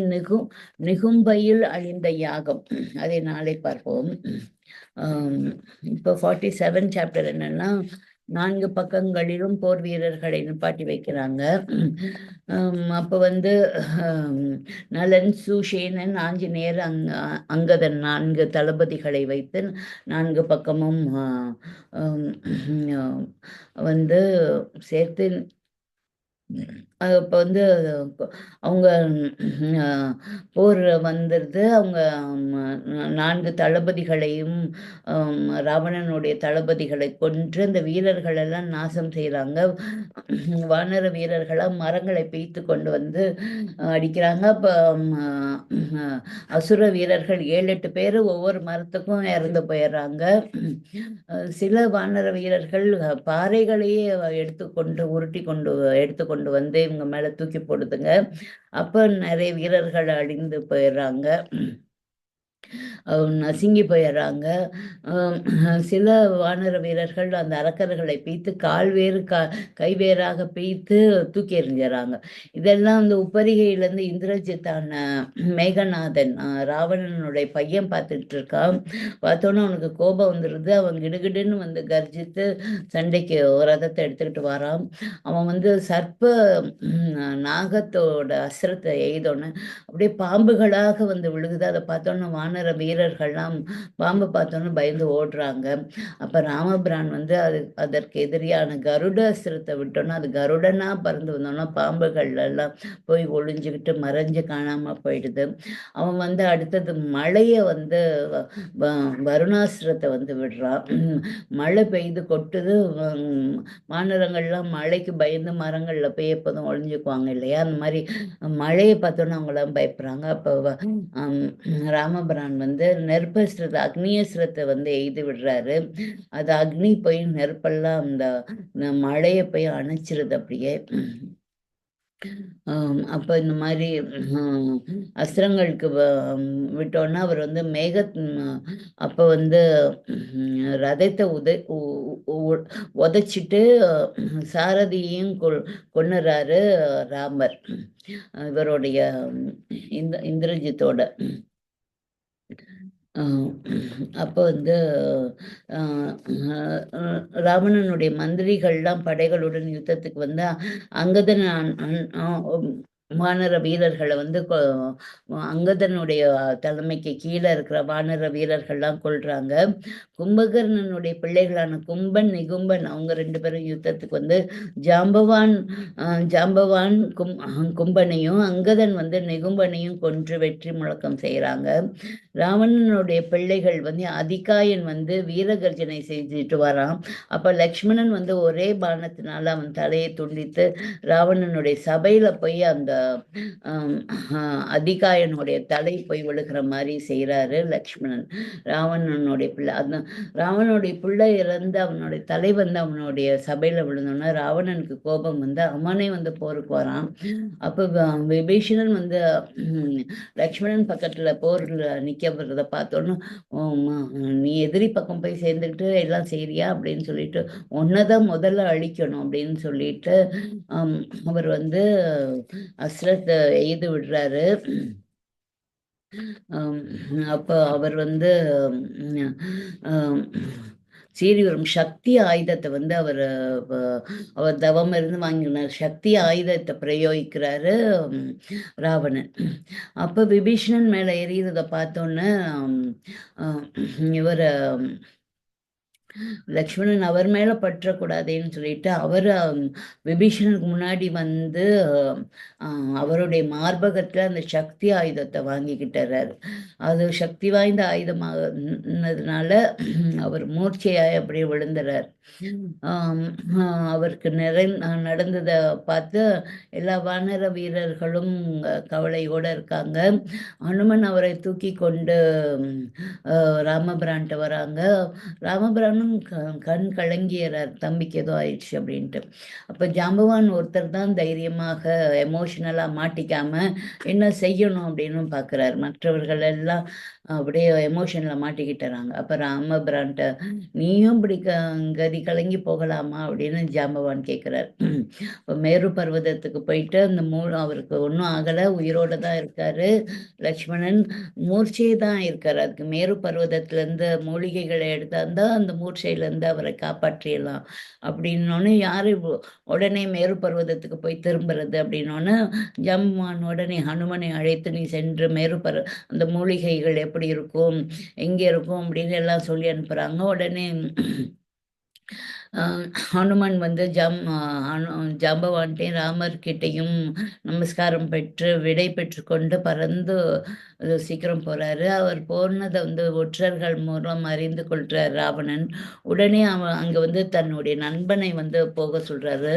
நிகும்பையில் அழிந்த யாகம். அதை நாளை பார்ப்போம். இப்போ 47 சாப்டர் என்னன்னா, 4 பக்கங்களிலும் போர் வீரர்களை நிப்பாட்டி வைக்கிறாங்க. அப்போ வந்து நலன், சுஷேனன், ஆஞ்சநேயர், அங்கதன் 4 தளபதிகளை வைத்து 4 பக்கமும் வந்து சேர்த்து இப்போ வந்து அவங்க போர் வந்துடுது. அவங்க 4 தளபதிகளையும் ராவணனுடைய தளபதிகளை கொன்று அந்த வீரர்கள் எல்லாம் நாசம் செய்கிறாங்க. வானர வீரர்களாக மரங்களை பீய்த்து கொண்டு வந்து அடிக்கிறாங்க. அப்போ அசுர வீரர்கள் 7-8 பேர் ஒவ்வொரு மரத்துக்கும் இறந்து போயிடுறாங்க. சில வானர வீரர்கள் பாறைகளையே எடுத்துக்கொண்டு எடுத்துக்கொண்டு வந்து இவங்க மேல தூக்கி போடுதுங்க. அப்ப நிறைய வீரர்கள் அழிந்து போயிடுறாங்க, நசுங்கி போயிடுறாங்க. சில வானர வீரர்கள் அந்த அரக்கர்களை பீய்த்து கை வேறாக பீய்த்து தூக்கி எறிஞ்சிடறாங்க. இதெல்லாம் அந்த உப்பரிகையிலேருந்து இந்திரஜித்தான மேகநாதன் ராவணனுடைய பையன் பார்த்துட்டு இருக்கான். பார்த்தோன்னே அவனுக்கு கோபம் வந்துடுது. அவன் கிடுகிடுன்னு வந்து கர்ஜித்து சண்டைக்கு ரதத்தை எடுத்துக்கிட்டு வரான். அவன் வந்து சர்ப்ப நாகத்தோட அஸ்திரத்தை எய்தோன்னு அப்படியே பாம்புகளாக வந்து விழுகுது. அதை பார்த்தோன்னே வானர வீரர்கள்லாம் பாம்பு பார்த்தோன்னு பயந்து ஓடுறாங்க. அப்போ ராமபிரான் வந்து அதற்கு எதிரியான கருட அஸ்திரத்தை விட்டோன்னா அது கருடனா பறந்து வந்தோன்னா பாம்புகள் எல்லாம் போய் ஒளிஞ்சுக்கிட்டு மறைஞ்சு காணாமல் போயிடுது. அவன் வந்து அடுத்தது மழையை வந்து வருணாஸ்திரத்தை வந்து விடுறான். மழை பெய்து கொட்டுது. வானரங்கள்லாம் மழைக்கு பயந்து மரங்களில் போய் எப்போதும் ஒளிஞ்சுக்குவாங்க இல்லையா, அந்த மாதிரி மழையை பார்த்தோன்னா அவங்களாம் பயப்படுறாங்க. அப்போ ராமபிரான் வந்து நெருப்பஸ்திரத்தை அக்னியஸ்திரத்தை வந்து எய்து விடுறாரு. அது அக்னி போய் நெருப்பெல்லாம் அந்த மழையை போய் அணைச்சிருது அப்படியே. அப்போ இந்த மாதிரி அஸ்திரங்களுக்கு விட்டோன்னா அவர் வந்து அப்போ வந்து ரதத்தை உதைச்சிட்டு சாரதியையும் கொன்னுறாரு ராமர், இவருடைய இந்திரஜித்தோட. அப்போ வந்து ராவணனுடைய மந்திரிகள்லாம் படைகளுடன் யுத்தத்துக்கு வந்து அங்கதன் வானர வீரர்களை வந்து அங்கதனுடைய தலைமைக்கு கீழே இருக்கிற வானர வீரர்கள்லாம் கொள்றாங்க. கும்பகர்ணனுடைய பிள்ளைகளான கும்பன், நிகும்பன் அவங்க 2 பேரும் யுத்தத்துக்கு வந்து ஜாம்பவான் கும்பனையும் அங்கதன் வந்து நிகும்பனையும் கொன்று வெற்றி முழக்கம் செய்கிறாங்க. ராவணனுடைய பிள்ளைகள் வந்து அதிகாயன் வந்து வீரகர்ஜனை செஞ்சுட்டு வரான். அப்போ லக்ஷ்மணன் வந்து ஒரே பானத்தினால அவன் தலையை துண்டித்து ராவணனுடைய சபையில போய் அந்த அதிகாயனுடைய தலை போய் விழுகிற மாதிரி செய்கிறாரு லக்ஷ்மணன். ராவணனுடைய பிள்ளை ராவணனுடைய பிள்ளை இறந்து அவனுடைய தலை வந்து அவனுடைய சபையில விழுந்தோன்னா ராவணனுக்கு கோபம் வந்து அவனே வந்து போருக்கு வரான். அப்போ விபீஷணன் வந்து லக்ஷ்மணன் பக்கத்துல போர்ல நிற்கிறத பார்த்தோன்னு, நீ எதிரி பக்கம் போய் சேர்ந்துக்கிட்டு எல்லாம் செய்றியா அப்படின்னு சொல்லிட்டு ஒன்னதான் முதல்ல அழிக்கணும் அப்படின்னு சொல்லிட்டு அவர் வந்து அஸ்திரத்தை எய்து விடுறாரு. அப்போ அவர் வந்து சீறி வரும் சக்தி ஆயுதத்தை வந்து அவர் தவம் இருந்து வாங்கினார். சக்தி ஆயுதத்தை பிரயோகிக்கிறாரு ராவணன். அப்போ விபீஷணன் மேலே எறிகிறத பார்த்தோன்னே இவர் லக்ஷ்மணன் அவர் மேல பற்றக்கூடாதுன்னு சொல்லிட்டு அவர் விபீஷணனுக்கு முன்னாடி வந்து அவருடைய மார்பகத்துல அந்த சக்தி ஆயுதத்தை வாங்கிக்கிட்டார். அது சக்தி வாய்ந்த ஆயுதமானதுனால அவர் மூர்ச்சையாய் அப்படியே விழுந்துறார். அவருக்கு நடந்ததை பார்த்து எல்லா வானர வீரர்களும் கவலையோடு இருக்காங்க. அனுமன் அவரை தூக்கி கொண்டு ராமபிரான்ட்ட வராங்க. ராமபிரானும் ராமரும் கண் கலங்கியறார், தம்பிக்கு ஏதோ ஆயிடுச்சு அப்படின்ட்டு. அப்போ ஜாம்பவான் ஒருத்தர் தான் தைரியமாக எமோஷனலாக மாட்டிக்காம என்ன செய்யணும் அப்படின்னு பார்க்குறாரு. மற்றவர்கள் எல்லாம் அப்படியே எமோஷனில் மாட்டிக்கிட்டுறாங்க. அப்போ ராமபிரான்ட்ட நீயும் இப்படி கதி கலங்கி போகலாமா அப்படின்னு ஜாம்பவான் கேட்குறாரு. இப்போ மேரு பர்வதத்துக்கு போயிட்டு அந்த அவருக்கு ஒன்றும் ஆகலை, உயிரோட தான் இருக்காரு. லக்ஷ்மணன் மூர்ச்சையே தான் இருக்கார். அதுக்கு மேரு பர்வதத்துலேருந்து மூலிகைகளை எடுத்தாந்தா அந்த மூர்ச்சையிலேருந்து அவரை காப்பாற்றிடலாம் அப்படின்னோடனே யார் உடனே மேரு பர்வதத்துக்கு போய் திரும்புறது அப்படின்னோடனே ஜம்மான் உடனே ஹனுமனை அழைத்து நீ சென்று அந்த மூலிகைகள் எப்படி இருக்கும், எங்கே இருக்கும் அப்படின்னு எல்லாம் சொல்லி அனுப்புகிறாங்க. உடனே ஹனுமான் வந்து ஜாம்பவான்ட்டையும் ராமர்கிட்டையும் நமஸ்காரம் பெற்று விடை பெற்று கொண்டு பறந்து சீக்கிரம் போறாரு. அவர் போனதை வந்து ஒற்றர்கள் மூலம் அறிந்து கொள்றார் ராவணன். உடனே அவன் அங்க வந்து தன்னுடைய நண்பனை வந்து போக சொல்றாரு.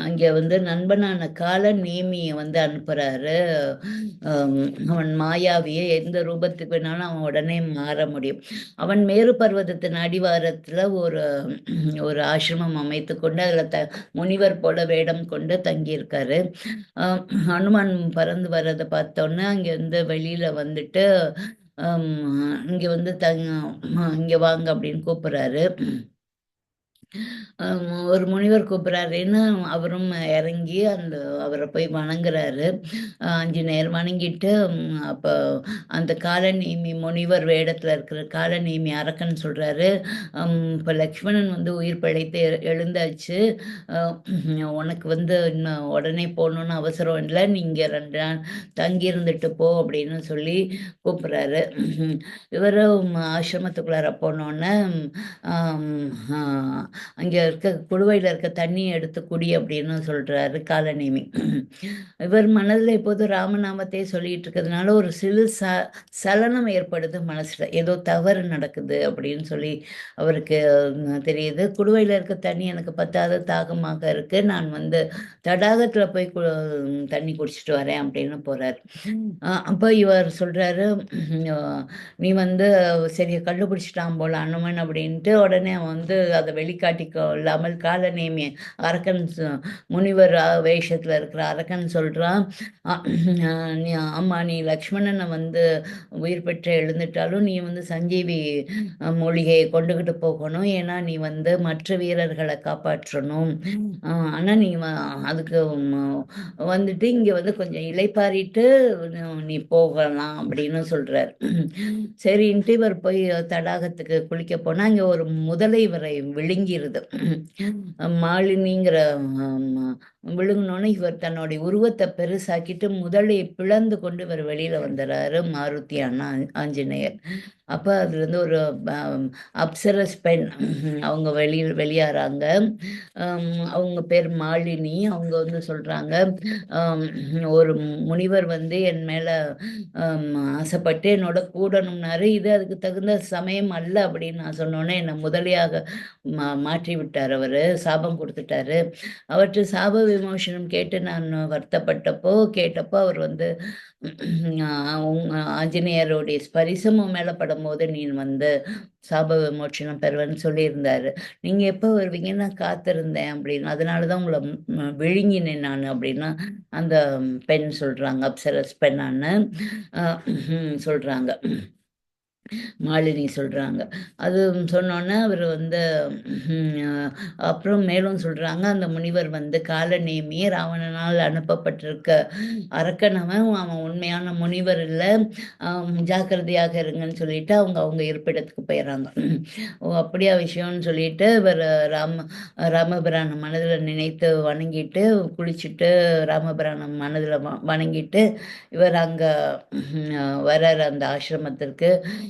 அங்கே வந்து நண்பனான கால நேமியை வந்து அனுப்புகிறாரு. அவன் மாயாவியை எந்த ரூபத்துக்கு வேணாலும் அவன் உடனே மாற முடியும். அவன் மேரு பர்வதத்தின் அடிவாரத்தில் ஒரு ஆசிரமம் அமைத்து கொண்டு அதில் முனிவர் போல வேடம் கொண்டு தங்கியிருக்காரு. ஹனுமான் பறந்து வர்றதை பார்த்தோன்னே அங்கேருந்து வெளியில் வந்துட்டு இங்கே வந்து இங்கே வாங்க அப்படின்னு கூப்பிட்றாரு. ஒரு முனிவர் கூப்பிட்றாருன்னு அவரும் இறங்கி அவரை போய் வணங்குறாரு. ஆஞ்சநேயர் வணங்கிட்டு அப்போ அந்த காலநேமி முனிவர் வேடத்தில் இருக்கிற காலநேமி அரக்கன் சொல்கிறாரு, இப்போ லக்ஷ்மணன் வந்து உயிர் பிழைத்து எழுந்தாச்சு, உனக்கு வந்து இன்னும் உடனே போகணுன்னு அவசரம் இல்லை, நீங்கள் 2 நாள் தங்கியிருந்துட்டு போ அப்படின்னு சொல்லி கூப்பிட்றாரு. இவரும் ஆசிரமத்துக்குள்ளார போனோன்னே அங்கே இருக்க குடுவையில் இருக்க தண்ணியை எடுத்து குடி அப்படின்னு சொல்கிறாரு காலநேமி. இவர் மனதில் இப்போது ராமநாமத்தையே சொல்லிட்டு இருக்கிறதுனால ஒரு சிறு சலனம் ஏற்படுது மனசில், ஏதோ தவறு நடக்குது அப்படின்னு சொல்லி அவருக்கு தெரியுது. குடுவையில் இருக்க தண்ணி எனக்கு பத்தாத தாகமாக இருக்குது, நான் வந்து தடாகத்தில் போய் தண்ணி குடிச்சிட்டு வரேன் அப்படின்னு போகிறார். அப்போ இவர் சொல்கிறாரு, நீ வந்து சரி கண்டுபிடிச்சிட்டான் போல அனுமன் அப்படின்ட்டு உடனே அவன் வந்து அதை வெளிக்காட்டிக்கொள்ளாமல் காலநேமி அரக்கன் முனிவர் வேஷத்தில் இருக்கிற அரக்கன் சொல்கிறான், நீ லக்ஷ்மணனை வந்து உயிர் பெற்று எழுந்துட்டாலும் நீ வந்து சஞ்சீவி மூலிகையை கொண்டுகிட்டு போகணும், ஏன்னா நீ வந்து மற்ற வீரர்களை காப்பாற்றணும், ஆனால் நீ அதுக்கு வந்துட்டு இங்கே வந்து கொஞ்சம் இலைப்பாரிட்டு நீ போகலாம் அப்படின்னு சொல்கிறார். சரின்ட்டு இவர் போய் தடாகத்துக்கு குளிக்க போனால் அங்கே ஒரு முதலை இவரை விழுங்கிருது. மாலினிங்கிற விழுங்கினோன்னு இவர் தன்னுடைய உருவத்தை பெருசாக்கிட்டு முதலையை பிளந்து கொண்டு இவர் வெளியில் வந்துடுறாரு மாருதி ஆஞ்சநேயர். அப்போ அதுலேருந்து ஒரு அப்சரஸ் பெண் அவங்க வெளியாகிறாங்க. அவங்க பேர் மாலினி. அவங்க வந்து சொல்கிறாங்க, ஒரு முனிவர் வந்து என் மேலே ஆசைப்பட்டு என்னோட கூடணும்னாரு, இது அதுக்கு தகுந்த சமயம் அல்ல அப்படின்னு நான் சொன்னோன்னே என்னை முதலியாக மாற்றி விட்டார். அவர் சாபம் கொடுத்துட்டாரு. அவற்றை சாப விமோசனம் கேட்டு நான் கேட்டப்போ அவர் வந்து ஆஞ்சநேயருடைய ஸ்பரிசமும் மேலே படும்போது நீ வந்து சாப விமோச்சனம் பெறுவேன்னு சொல்லியிருந்தாரு. நீங்கள் எப்போ வருவீங்க, நான் காத்திருந்தேன் அப்படின்னு, அதனால தான் உங்களை விழுங்கினேன் நான் அப்படின்னா அந்த பெண் சொல்கிறாங்க, அப்சரஸ் பெண்ணான்னு சொல்கிறாங்க, மாலினி சொல்கிறாங்க. அது சொன்னோன்னே அவர் வந்து அப்புறம் மேலும் சொல்கிறாங்க, அந்த முனிவர் வந்து காலநேமி ராவணனால் அனுப்பப்பட்டிருக்க அரக்கனவன், அவன் உண்மையான முனிவர் இல்லை, ஜாக்கிரதையாக இருங்கன்னு சொல்லிட்டு அவங்க இருப்பிடத்துக்கு போயிடறாங்க. ஓ அப்படியா விஷயம்னு சொல்லிட்டு இவர் ராமபிரான மனதில் நினைத்து வணங்கிட்டு குளிச்சுட்டு ராமபிரான மனதில் வணங்கிட்டு இவர் அங்கே வர்றார் அந்த ஆசிரமத்திற்கு.